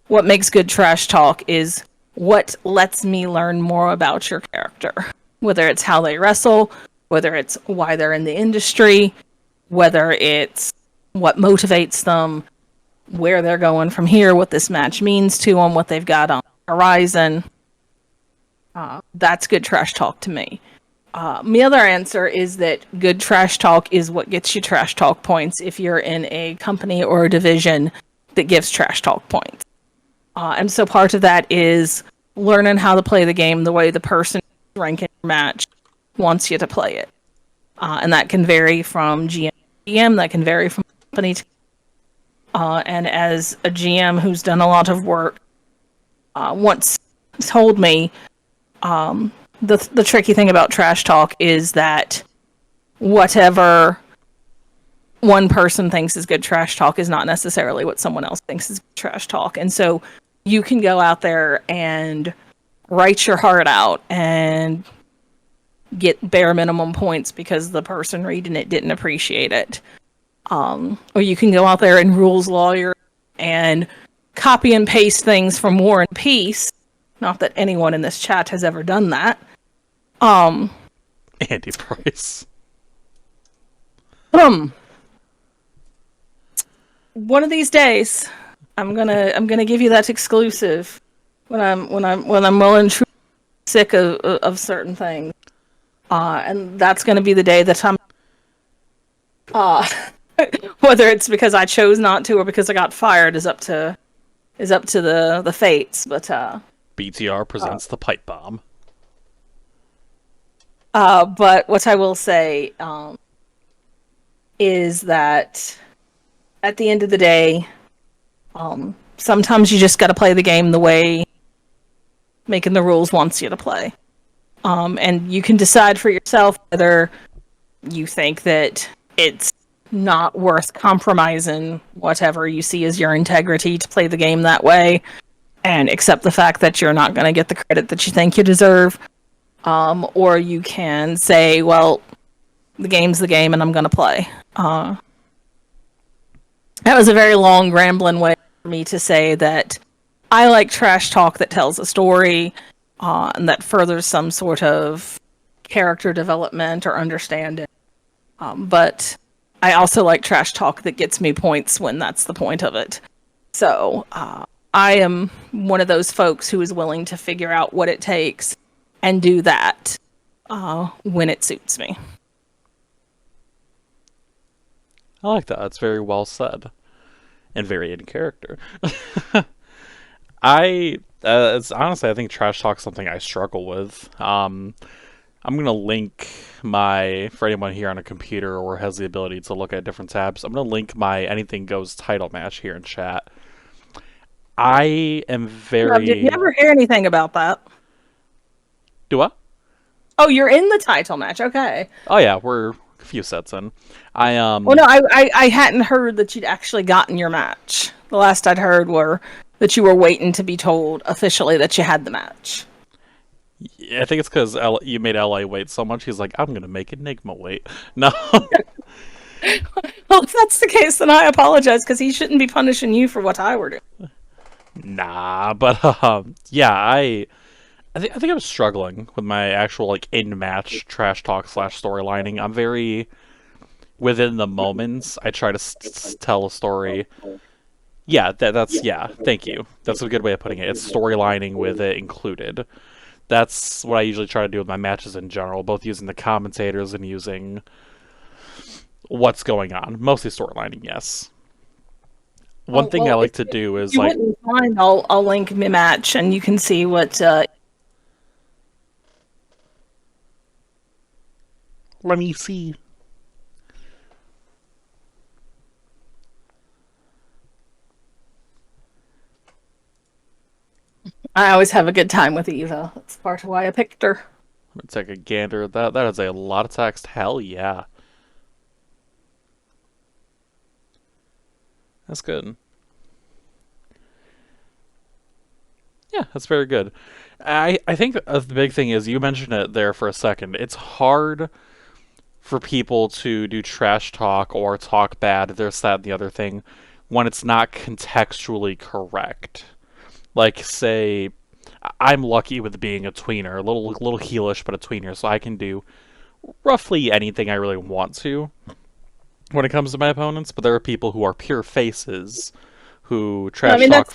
what makes good trash talk is what lets me learn more about your character. Whether it's how they wrestle, whether it's why they're in the industry, whether it's what motivates them, where they're going from here, what this match means to them, what they've got on the horizon. That's good trash talk to me. My other answer is that good trash talk is what gets you trash talk points if you're in a company or a division that gives trash talk points. And so part of that is learning how to play the game the way the person ranking your match wants you to play it. And that can vary from GM to GM, that can vary from company to and as a GM who's done a lot of work, once told me, the tricky thing about trash talk is that whatever one person thinks is good trash talk is not necessarily what someone else thinks is good trash talk. And so you can go out there and write your heart out and get bare minimum points because the person reading it didn't appreciate it. Or you can go out there and rules lawyer and copy and paste things from War and Peace. Not that anyone in this chat has ever done that. Andy Price. One of these days, I'm gonna give you that exclusive when I'm well and truly sick of certain things, and that's gonna be the day that I'm. Whether it's because I chose not to or because I got fired is up to the fates, but BTR presents the pipe bomb. But what I will say is that at the end of the day, sometimes you just got to play the game the way making the rules wants you to play. And you can decide for yourself whether you think that it's not worth compromising whatever you see as your integrity to play the game that way and accept the fact that you're not going to get the credit that you think you deserve. Or you can say, well, the game's the game and I'm going to play. That was a very long, rambling way for me to say that I like trash talk that tells a story and that furthers some sort of character development or understanding. But I also like trash talk that gets me points when that's the point of it. So I am one of those folks who is willing to figure out what it takes and do that when it suits me. I like that. That's very well said. And very in character. It's honestly, I think trash talk is something I struggle with. I'm going to link for anyone here on a computer or has the ability to look at different tabs, I'm going to link my Anything Goes title match here in chat. I am very... Did you ever hear anything about that? Do what? Oh, you're in the title match. Okay. Oh, yeah. We're a few sets in. Well, no, I hadn't heard that you'd actually gotten your match. The last I'd heard were that you were waiting to be told officially that you had the match. Yeah, I think it's because you made LA wait so much. He's like, I'm going to make Enigma wait. No. Well, if that's the case, then I apologize, because he shouldn't be punishing you for what I were doing. Nah, but yeah, I think I'm struggling with my actual in-match trash talk / storylining. I'm very within the moments. I try to tell a story. Yeah, thank you. That's a good way of putting it. It's storylining with it included. That's what I usually try to do with my matches in general, both using the commentators and using what's going on. Mostly storylining, yes. One thing I like to do is I'll link my match and you can see what. Let me see. I always have a good time with Eva. That's part of why I picked her. I'm gonna take a gander at that. That is a lot of text. Hell yeah. That's good. Yeah, that's very good. I think the big thing is, you mentioned it there for a second, it's hard for people to do trash talk or talk bad, this, that, and the other thing, when it's not contextually correct. Like, say, I'm lucky with being a tweener, a little heelish, but a tweener, so I can do roughly anything I really want to when it comes to my opponents, but there are people who are pure faces who trash I mean, talk.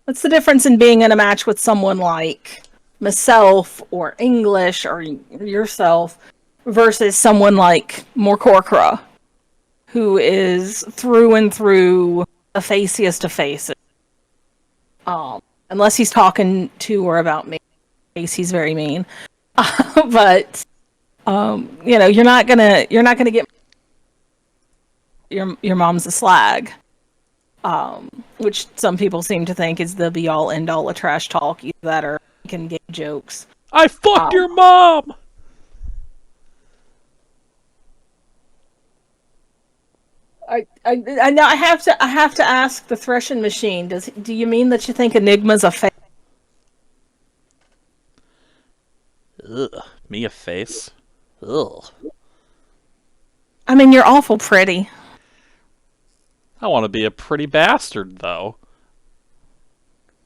that's the difference in being in a match with someone like myself or English or yourself versus someone like Morcorcra, who is through and through the faciest of faces. Unless he's talking to or about me, he's very mean. But you're not gonna get your mom's a slag. Which some people seem to think is the be all end all of trash talk, either that or making gay jokes. I fucked your mom. I know I have to ask the threshing machine. Do you mean that you think Enigma's a face? Ugh, me a face. Ugh. I mean, you're awful pretty. I want to be a pretty bastard, though.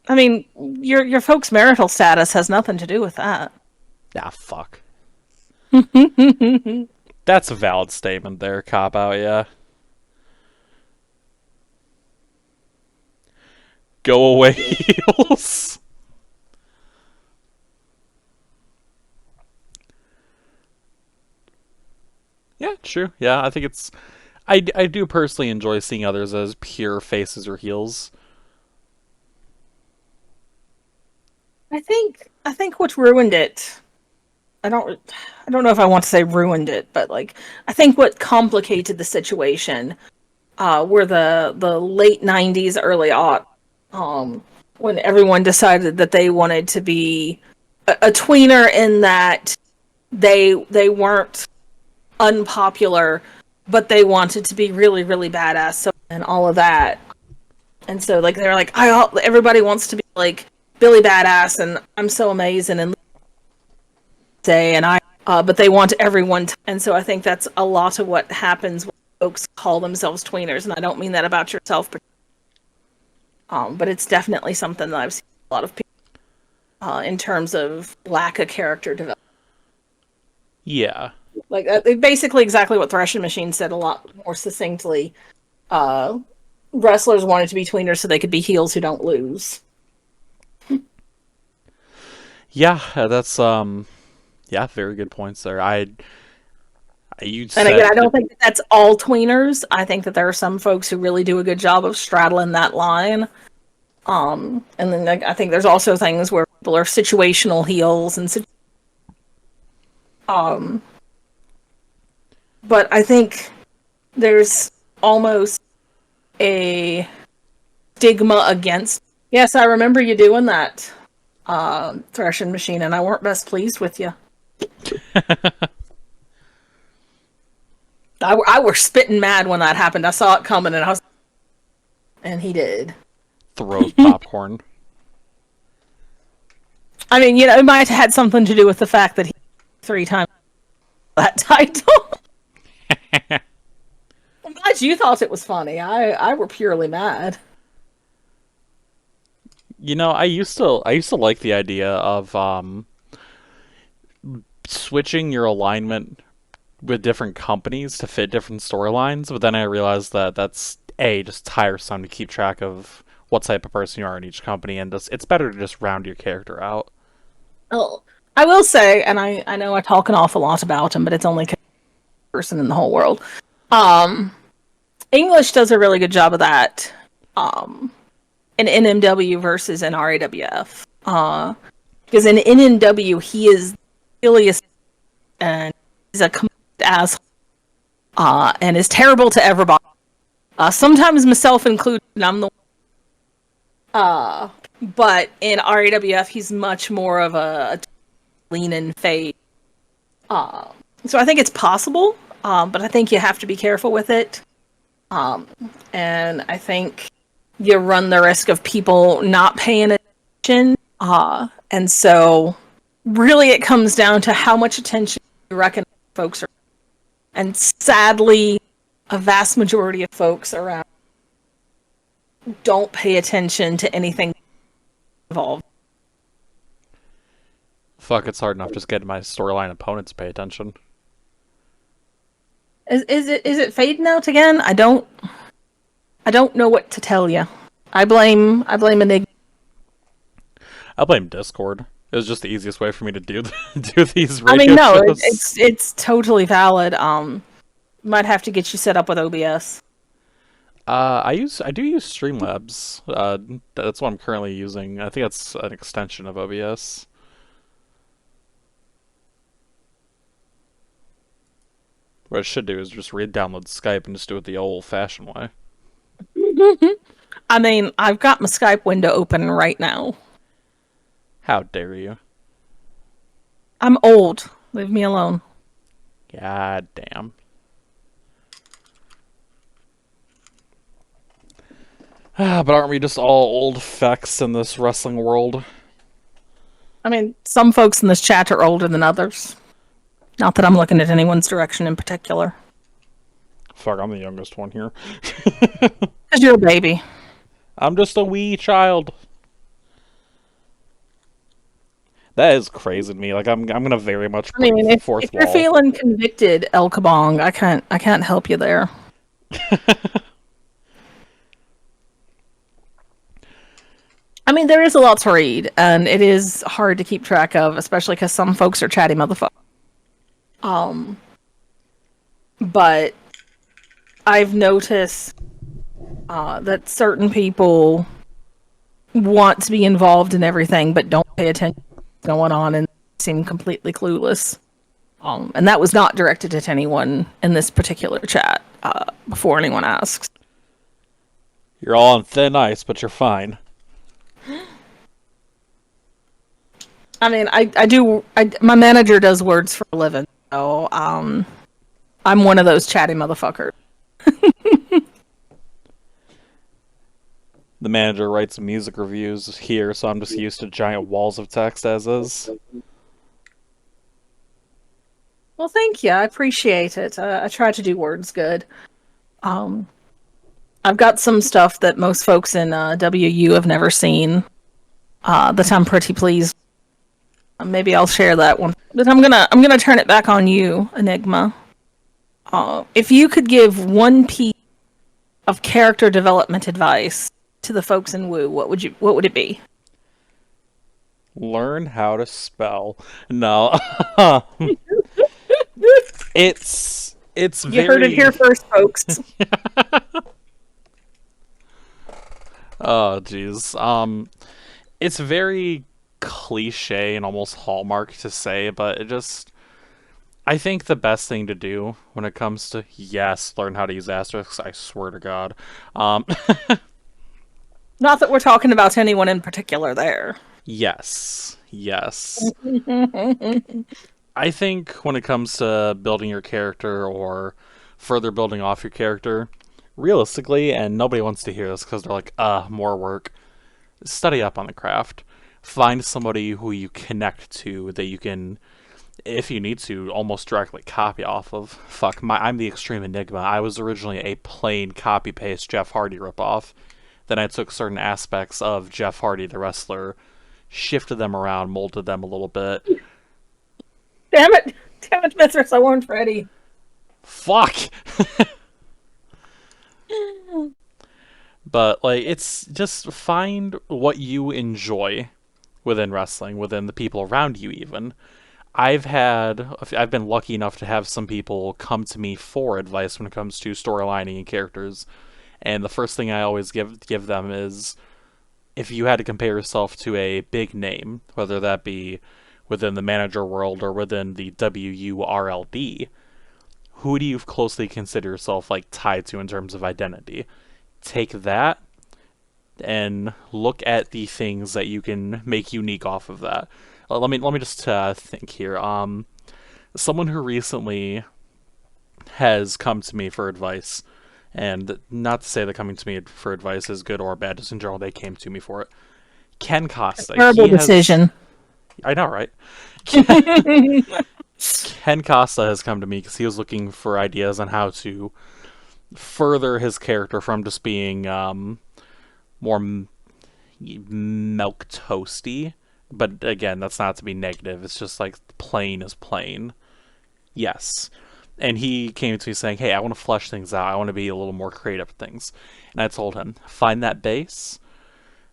I mean, your folks' marital status has nothing to do with that. Ah, fuck. That's a valid statement there, cop-out, yeah. Go away, heels. Yeah, true. Yeah, I think it's... I do personally enjoy seeing others as pure faces or heels. I think what ruined it. I don't know if I want to say ruined it, but like I think what complicated the situation were the late '90s, early aught, when everyone decided that they wanted to be a tweener in that they weren't unpopular, but they wanted to be really, really badass, so, and all of that. And so, like, they're like, everybody wants to be like Billy Badass, and I'm so amazing, and but they want everyone to, and so I think that's a lot of what happens when folks call themselves tweeners, and I don't mean that about yourself, but it's definitely something that I've seen a lot of people in terms of lack of character development. Yeah. Like, basically exactly what Threshing Machine said a lot more succinctly. Wrestlers wanted to be tweeners so they could be heels who don't lose. Yeah, that's very good points there. And again, I don't think that's all tweeners. I think that there are some folks who really do a good job of straddling that line. And then I think there's also things where people are situational heels and but I think there's almost a stigma against. Yes, I remember you doing that, Threshing Machine, and I weren't best pleased with you. I were spitting mad when that happened. I saw it coming, and he did. Throws popcorn. I mean, it might have had something to do with the fact that he 3 times that title. I'm glad you thought it was funny. I were purely mad. I used to like the idea of switching your alignment with different companies to fit different storylines, but then I realized that that's just tiresome to keep track of what type of person you are in each company, and it's better to just round your character out. Oh, I will say, and I know I talk an awful lot about him, but it's only person in the whole world. English does a really good job of that. In NMW versus in RAWF. Because in NMW he is silliest and he's a complete asshole. And is terrible to everybody. Sometimes myself included, I'm the but in RAWF he's much more of a lean and fade. So I think it's possible, but I think you have to be careful with it. And I think you run the risk of people not paying attention. And so really it comes down to how much attention you reckon folks are. And sadly, a vast majority of folks around don't pay attention to anything involved. Fuck, it's hard enough just getting my storyline opponents to pay attention. Is it fading out again? I don't know what to tell you. I blame Enigma. I blame Discord. It was just the easiest way for me to do do these I radio mean, no, shows. it's totally valid. Might have to get you set up with OBS. I do use Streamlabs. That's what I'm currently using. I think that's an extension of OBS. What I should do is just re-download Skype and just do it the old-fashioned way. I mean, I've got my Skype window open right now. How dare you? I'm old. Leave me alone. God damn. But aren't we just all old fucks in this wrestling world? I mean, some folks in this chat are older than others. Not that I'm looking at anyone's direction in particular. Fuck, I'm the youngest one here. Because you're a baby. I'm just a wee child. That is crazy to me. Like I'm gonna very much break the fourth if you're wall. feeling convicted, El Kabong, I can't help you there. I mean, there is a lot to read, and it is hard to keep track of, especially because some folks are chatty motherfuckers. But I've noticed that certain people want to be involved in everything, but don't pay attention to what's going on and seem completely clueless. And that was not directed at anyone in this particular chat before anyone asks. You're all on thin ice, but you're fine. I mean, my manager does words for a living, so I'm one of those chatty motherfuckers. The manager writes music reviews here, so I'm just used to giant walls of text as is. Well, thank you. I appreciate it. I try to do words good. I've got some stuff that most folks in WU have never seen that I'm pretty pleased. Maybe I'll share that one. But I'm gonna turn it back on you, Enigma. If you could give one piece of character development advice to the folks in WU, what would it be? Learn how to spell. No. It's You very... heard it here first, folks. Oh, jeez. It's very cliche and almost hallmark to say, but I think the best thing to do when it comes to, yes, learn how to use asterisks, I swear to God. Not that we're talking about anyone in particular there. Yes. I think when it comes to building your character or further building off your character, realistically, and nobody wants to hear this because they're like, more work, study up on the craft. Find somebody who you connect to that you can, if you need to, almost directly copy off of. Fuck, I'm the extreme Enigma. I was originally a plain copy-paste Jeff Hardy ripoff. Then I took certain aspects of Jeff Hardy, the wrestler, shifted them around, molded them a little bit. Damn it, Mistress, I warned Freddy. Fuck! But, like, it's just find what you enjoy within wrestling, within the people around you even. I've been lucky enough to have some people come to me for advice when it comes to storylining and characters, and the first thing I always give them is, if you had to compare yourself to a big name, whether that be within the manager world or within the WURLD, who do you closely consider yourself like tied to in terms of identity? Take that and look at the things that you can make unique off of that. Let me just think here. Someone who recently has come to me for advice, and not to say that coming to me for advice is good or bad, just in general, they came to me for it. Ken Costa. Terrible decision. I know, right? Ken Costa has come to me because he was looking for ideas on how to further his character from just being more milk toasty. But again, that's not to be negative. It's just like plain is plain. Yes. And he came to me saying, hey, I want to flesh things out. I want to be a little more creative with things. And I told him, find that base,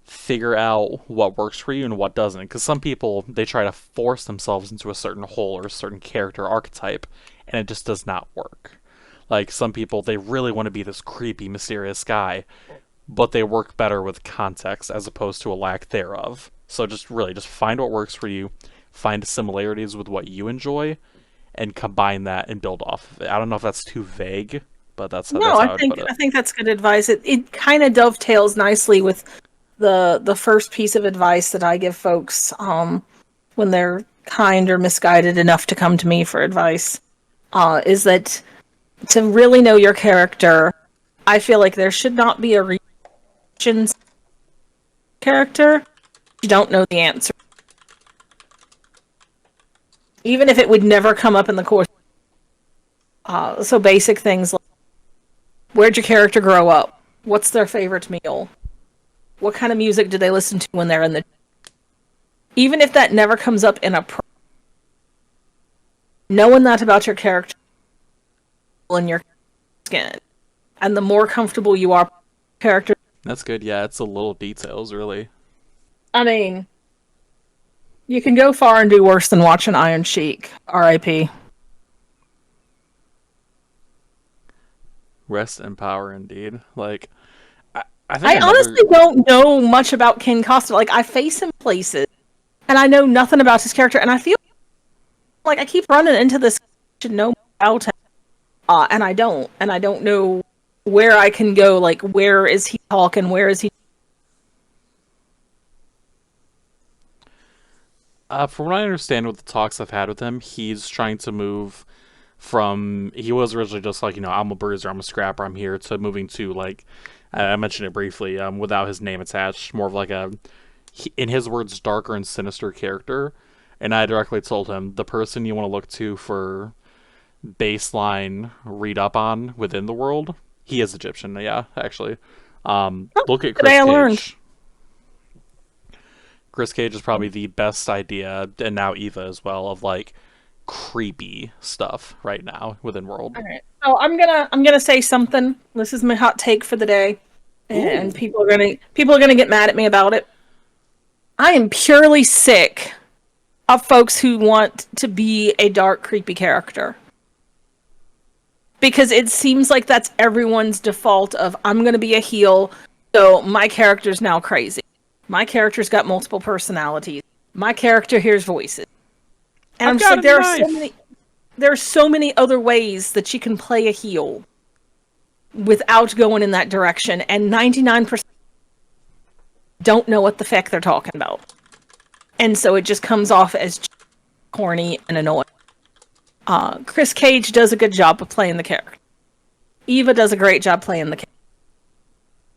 figure out what works for you and what doesn't. Because some people, they try to force themselves into a certain hole or a certain character archetype, and it just does not work. Like, some people, they really want to be this creepy, mysterious guy, but they work better with context as opposed to a lack thereof. So just find what works for you, find similarities with what you enjoy, and combine that and build off of it. I don't know if that's too vague, but that's how I put it. I think that's good advice. It kind of dovetails nicely with the first piece of advice that I give folks when they're kind or misguided enough to come to me for advice. Is that to really know your character, I feel like there should not be a reaction character. You don't know the answer. Even if it would never come up in the course. So basic things like, where'd your character grow up? What's their favorite meal? What kind of music do they listen to when they're in the... Even if that never comes up in a... Knowing that about your character in your skin. And the more comfortable you are character... That's good, yeah, it's the little details, really. I mean... You can go far and do worse than watch an Iron Sheik. R.I.P. Rest in power, indeed. Like, I honestly don't know much about Ken Costa. Like, I face him places, and I know nothing about his character, and I feel like I keep running into this to know about him, and I don't know where I can go. Like, where is he talking? Where is he? From what I understand with the talks I've had with him, he's trying to move from... He was originally just like, I'm a bruiser, I'm a scrapper, I'm here, to moving to, like, I mentioned it briefly, without his name attached, more of like a, in his words, darker and sinister character. And I directly told him, the person you want to look to for baseline read up on within the world, he is Egyptian, yeah, actually. Look at Chris Cage. Chris Cage is probably the best idea, and now Eva as well, of like creepy stuff right now within world. All right. So I'm gonna say something. This is my hot take for the day, and people are gonna get mad at me about it. I am purely sick of folks who want to be a dark, creepy character. Because it seems like that's everyone's default of, I'm gonna be a heel, so my character's now crazy. My character's got multiple personalities. My character hears voices. And I'm just like, there are so many other ways that you can play a heel without going in that direction, and 99% don't know what the fuck they're talking about. And so it just comes off as corny and annoying. Chris Cage does a good job of playing the character. Eva does a great job playing the character.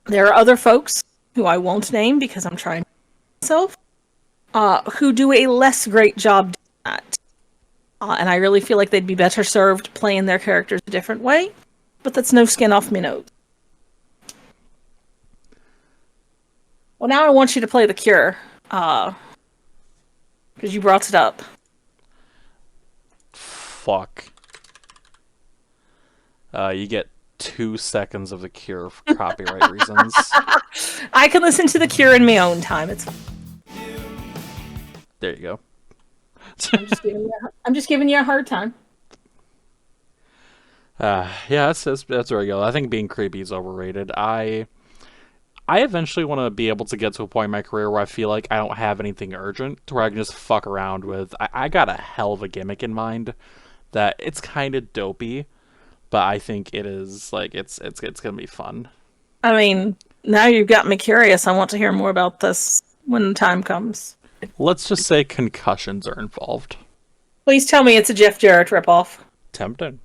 There are other folks who I won't name because I'm trying to myself, who do a less great job doing that. And I really feel like they'd be better served playing their characters a different way, but that's no skin off me nose. Well, now I want you to play The Cure, because you brought it up. Fuck. You get 2 seconds of The Cure for copyright reasons. I can listen to The Cure in my own time. It's there you go. I'm just giving you a hard time. Yeah, that's where I go. I think being creepy is overrated. I eventually want to be able to get to a point in my career where I feel like I don't have anything urgent, to where I can just fuck around with. I got a hell of a gimmick in mind that it's kind of dopey, but I think it is like it's gonna be fun. I mean, now you've got me curious. I want to hear more about this when the time comes. Let's just say concussions are involved. Please tell me it's a Jeff Jarrett ripoff. Tempting.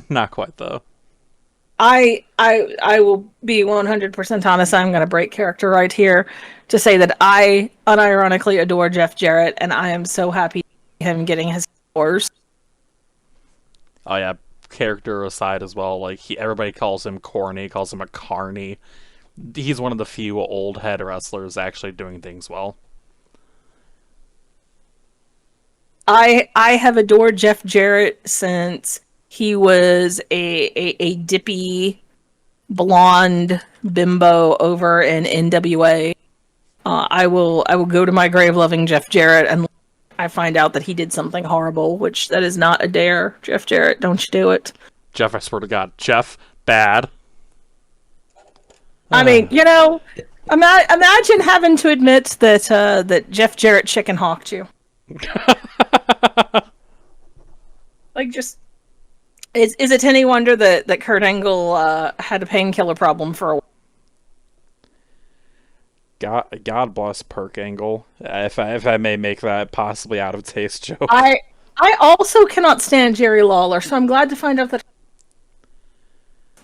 Not quite though. I will be 100% honest. I'm going to break character right here to say that I unironically adore Jeff Jarrett, and I am so happy him getting his scores. Oh yeah, character aside as well. Like everybody calls him corny, calls him a carny. He's one of the few old head wrestlers actually doing things well. I have adored Jeff Jarrett since He was a dippy blonde bimbo over in NWA. I will go to my grave loving Jeff Jarrett, and I find out that he did something horrible, which that is not a dare. Jeff Jarrett, don't you do it. Jeff, I swear to God. Jeff, bad. I mean, imagine having to admit that Jeff Jarrett chicken hawked you. Like, just is it any wonder that Kurt Angle had a painkiller problem for a while? God bless Perk Angle. If I may make that possibly out of taste joke. I also cannot stand Jerry Lawler, so I'm glad to find out that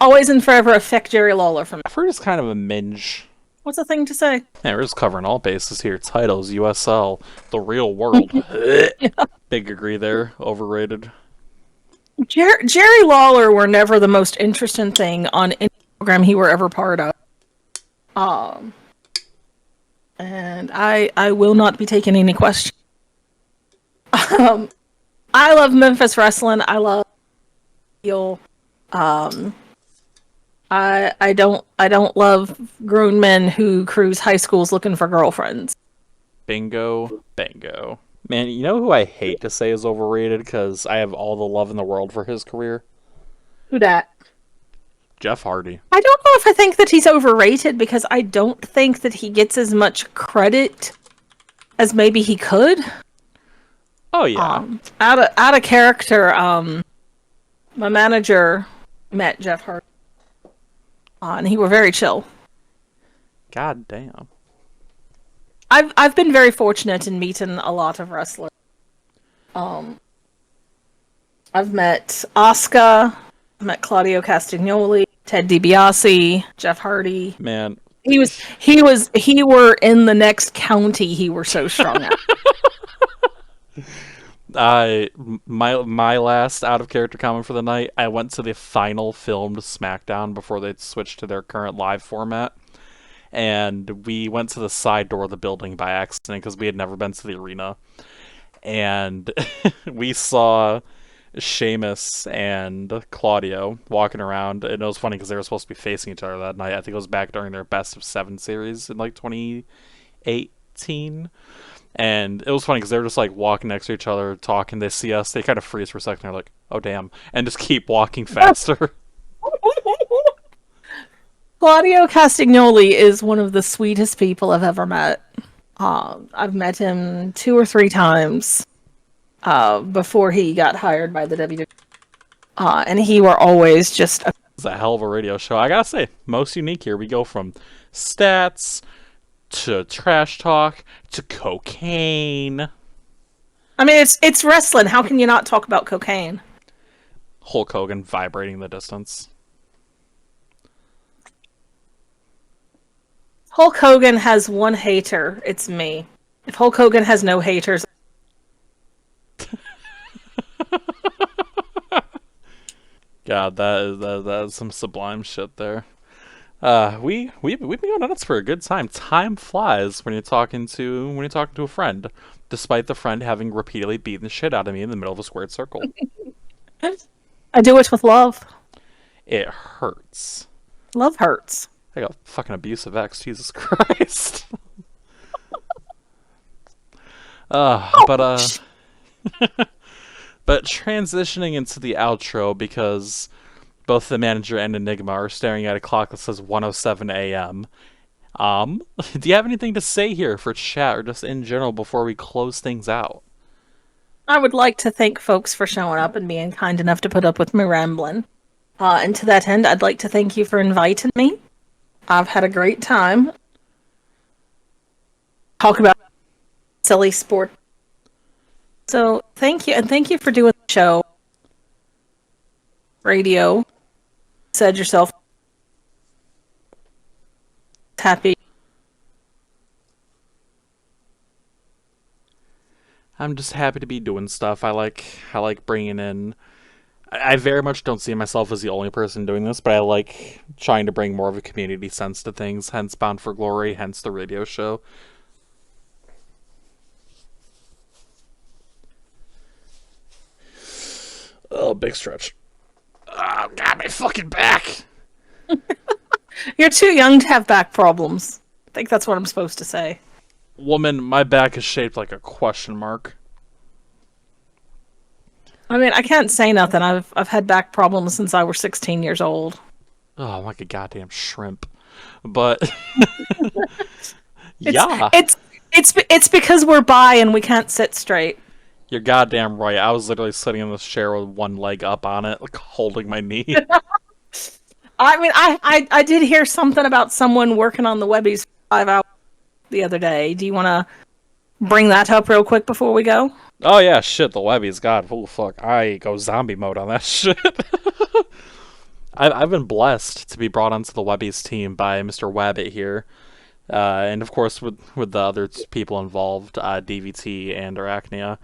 always and forever affect Jerry Lawler from me. I've heard it's kind of a minge. What's the thing to say? Yeah, we're just covering all bases here. Titles, USL, the real world. Big agree there. Overrated. Jerry Lawler were never the most interesting thing on any program he were ever part of. And I will not be taking any questions. I love Memphis wrestling. I love heel. I don't love grown men who cruise high schools looking for girlfriends. Bingo, bango. Man, you know who I hate to say is overrated because I have all the love in the world for his career? Who dat? Jeff Hardy. I don't know if I think that he's overrated because I don't think that he gets as much credit as maybe he could. Oh yeah. Out of character. My manager met Jeff Hardy, and he were very chill. God damn. I've been very fortunate in meeting a lot of wrestlers. I've met Asuka, I've met Claudio Castagnoli, Ted DiBiase, Jeff Hardy. Man, he were in the next county. He were so strong at. My last out of character comment for the night. I went to the final filmed SmackDown before they switched to their current live format. And we went to the side door of the building by accident because we had never been to the arena. And we saw Sheamus and Claudio walking around. And it was funny because they were supposed to be facing each other that night. I think it was back during their Best of 7 series in like 2018. And it was funny because they were just like walking next to each other, talking. They see us. They kind of freeze for a second. They're like, oh, damn. And just keep walking faster. Claudio Castagnoli is one of the sweetest people I've ever met. I've met him 2 or 3 times before he got hired by the WWE. And he were always just... It's a hell of a radio show. I gotta say, most unique here. We go from stats to trash talk to cocaine. I mean, it's wrestling. How can you not talk about cocaine? Hulk Hogan vibrating the distance. Hulk Hogan has one hater. It's me. If Hulk Hogan has no haters... God, that is some sublime shit there. We've been going nuts for a good time. Time flies when you're talking to a friend, despite the friend having repeatedly beaten the shit out of me in the middle of a squared circle. I do it with love. It hurts. Love hurts. I got fucking abusive ex, Jesus Christ. But transitioning into the outro because both the manager and Enigma are staring at a clock that says 1:07 a.m. Do you have anything to say here for chat or just in general before we close things out? I would like to thank folks for showing up and being kind enough to put up with me rambling. And to that end, I'd like to thank you for inviting me. I've had a great time. Talk about silly sport. So thank you, and thank you for doing the show. Radio. Said yourself. Happy. I'm just happy to be doing stuff. I like bringing in... I very much don't see myself as the only person doing this, but I like trying to bring more of a community sense to things, hence Bound for Glory, hence the radio show. Oh, big stretch. Oh, God, my fucking back! You're too young to have back problems. I think that's what I'm supposed to say. Woman, my back is shaped like a question mark. I mean, I can't say nothing. I've had back problems since I was 16 years old. Oh, I'm like a goddamn shrimp. But yeah, it's because we're bi and we can't sit straight. You're goddamn right. I was literally sitting in this chair with one leg up on it, like holding my knee. I mean, I did hear something about someone working on the Webis for 5 hours the other day. Do you want to bring that up real quick before we go? Oh yeah, shit, the Webis. God, oh fuck, I go zombie mode on that shit. I've been blessed to be brought onto the Webis team by Mr. Wabbit here. And of course with the other people involved, DVT and Arachnia.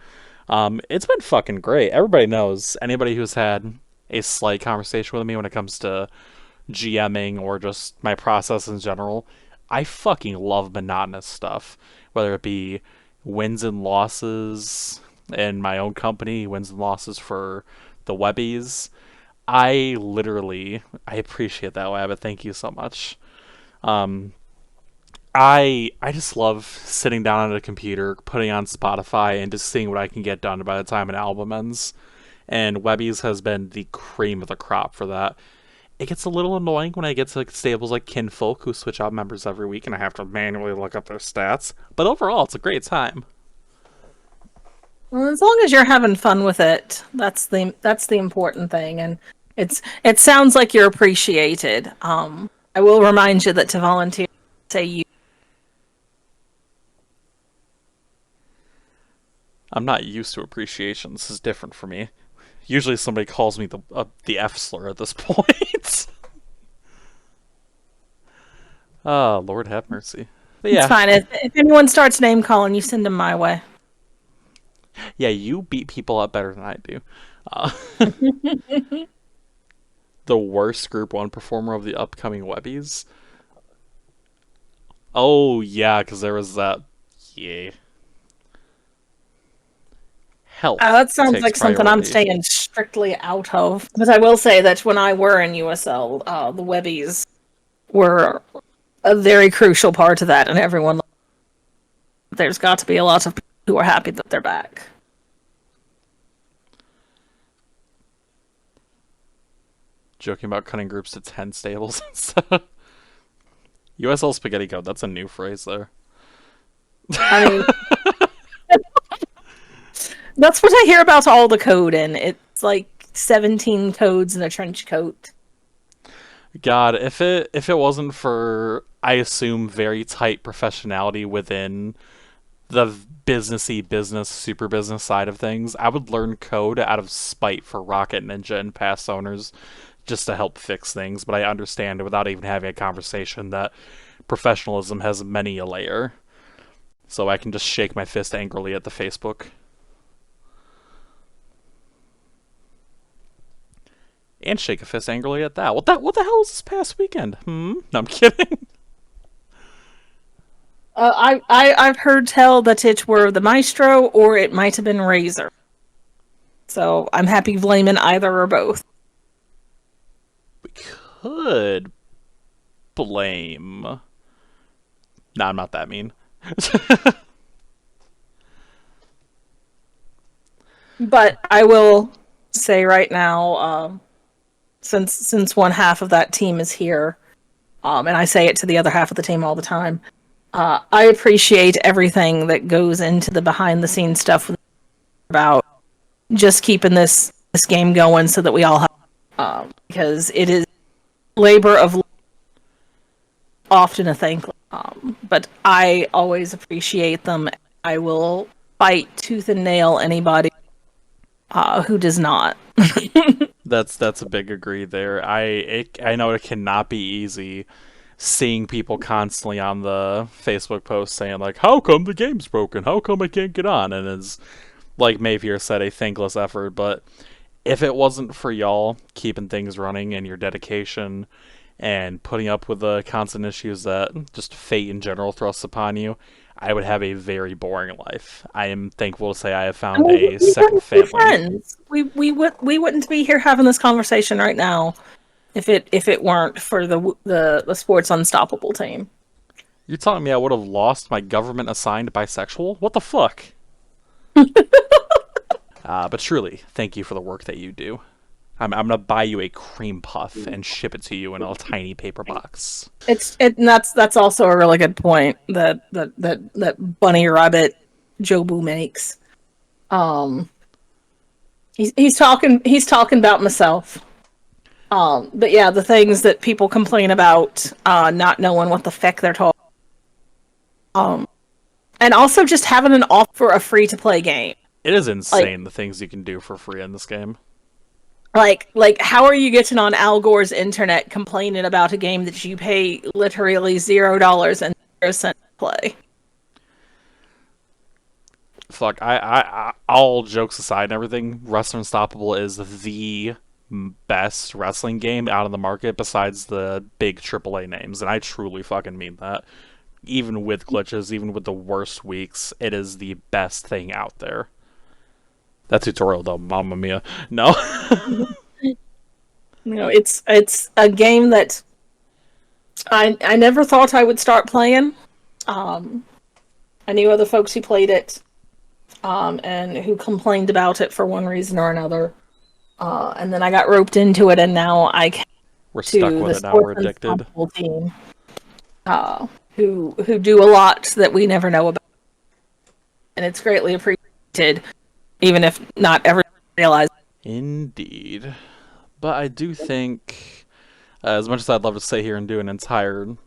It's been fucking great. Everybody knows, anybody who's had a slight conversation with me when it comes to GMing or just my process in general, I fucking love monotonous stuff. Whether it be wins and losses in my own company, wins and losses for the Webbies. I appreciate that, Wabbit. Thank you so much. I just love sitting down at a computer, putting on Spotify, and just seeing what I can get done by the time an album ends. And Webbies has been the cream of the crop for that. It gets a little annoying when I get to stables like Kinfolk, who switch out members every week, and I have to manually look up their stats. But overall, it's a great time. Well, as long as you're having fun with it, that's the important thing, and it sounds like you're appreciated. I will remind you that to volunteer, say you. I'm not used to appreciation. This is different for me. Usually somebody calls me the F slur at this point. Oh, Lord have mercy. But yeah. It's fine. If anyone starts name calling, you send them my way. Yeah, you beat people up better than I do. The worst Group 1 performer of the upcoming Webbies? Oh, yeah, because there was that... Yeah. Health that sounds like priority. something I'm staying strictly out of. But I will say that when I were in USL, the Webbies were a very crucial part of that, and everyone... There's got to be a lot of people who are happy that they're back. Joking about cutting groups to 10 stables and stuff. USL Spaghetti Code, that's a new phrase there. I mean... That's what I hear about all the code in. It's like 17 codes in a trench coat. God, if it wasn't for, I assume, very tight professionality within the business, super business side of things, I would learn code out of spite for Rocket Ninja and past owners just to help fix things. But I understand, without even having a conversation, that professionalism has many a layer. So I can just shake my fist angrily at the Facebook. And shake a fist angrily at that. What the hell was this past weekend? No, I'm kidding. I've heard tell that it were the Maestro or it might have been Razor. So I'm happy blaming either or both. We could blame... Nah, I'm not that mean. But I will say right now... Since one half of that team is here, and I say it to the other half of the team all the time, I appreciate everything that goes into the behind-the-scenes stuff about just keeping this game going so that we all have, because it is labor of often a thankless. But I always appreciate them. I will fight tooth and nail anybody who does not. That's a big agree there. I know it cannot be easy seeing people constantly on the Facebook post saying like, how come the game's broken? How come I can't get on? And it's, like Maeve here said, a thankless effort. But if it wasn't for y'all keeping things running and your dedication and putting up with the constant issues that just fate in general thrusts upon you, I would have a very boring life. I am thankful to say I have found a second family. Friends. We wouldn't be here having this conversation right now if it weren't for the Sports Unstoppable team. You're telling me I would have lost my government assigned bisexual? What the fuck? But truly, thank you for the work that you do. I'm gonna buy you a cream puff and ship it to you in a tiny paper box. And that's also a really good point that Bunny Rabbit Jobu makes. He's talking about myself. But yeah, the things that people complain about, not knowing what the feck they're talking. And also just having an offer for a free to play game. It is insane the things you can do for free in this game. Like, how are you getting on Al Gore's internet complaining about a game that you pay literally $0 and 0 to play? Fuck, I all jokes aside and everything, Wrestling Unstoppable is the best wrestling game out of the market besides the big AAA names, and I truly fucking mean that. Even with glitches, even with the worst weeks, it is the best thing out there. That tutorial though, mamma mia. No. It's a game that I never thought I would start playing. I knew other folks who played it, and who complained about it for one reason or another. And then I got roped into it, and now we're stuck with it now. We're addicted. Team, who do a lot that we never know about, and it's greatly appreciated, even if not everyone realizes. Indeed, but I do think, as much as I'd love to sit here and do an entire, and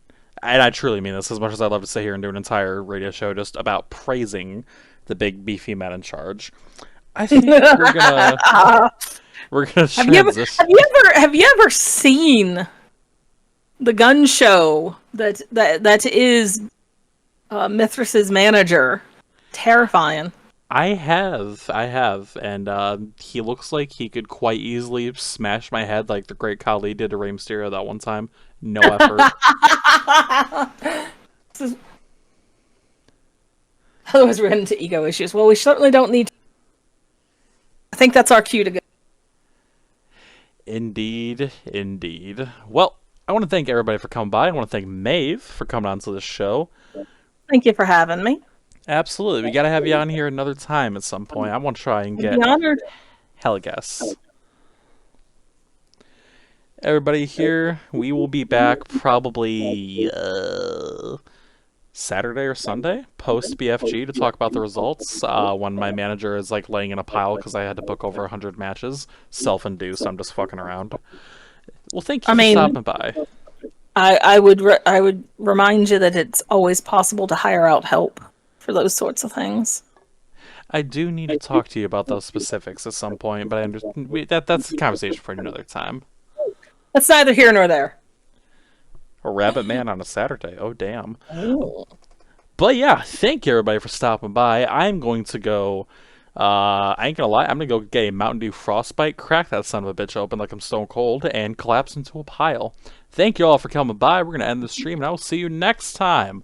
I truly mean this, as much as I'd love to sit here and do an entire radio show just about praising the big beefy man in charge, I think we're gonna transition. Have you ever seen the gun show that is Mithras's manager? Terrifying. I have, and he looks like he could quite easily smash my head like the great Khali did to Rey Mysterio that one time. No effort. Otherwise, we're into ego issues. Well, we certainly don't need. I think that's our cue to go. Indeed. Well, I want to thank everybody for coming by. I want to thank Maeve for coming on to this show. Thank you for having me. Absolutely. We got to have you on here another time at some point. I want to try and get hella guests. Everybody here, we will be back probably Saturday or Sunday post BFG to talk about the results when my manager is like laying in a pile because I had to book over 100 matches. Self-induced. I'm just fucking around. Well, thank you for stopping by. I would remind you that it's always possible to hire out help for those sorts of things. I do need to talk to you about those specifics at some point, but I understand that's a conversation for another time. That's neither here nor there. A rabbit man on a Saturday. Oh, damn. Oh. But yeah, thank you everybody for stopping by. I'm going to go, I ain't gonna lie, I'm gonna go get a Mountain Dew Frostbite, crack that son of a bitch open like I'm stone cold, and collapse into a pile. Thank you all for coming by. We're gonna end the stream, and I will see you next time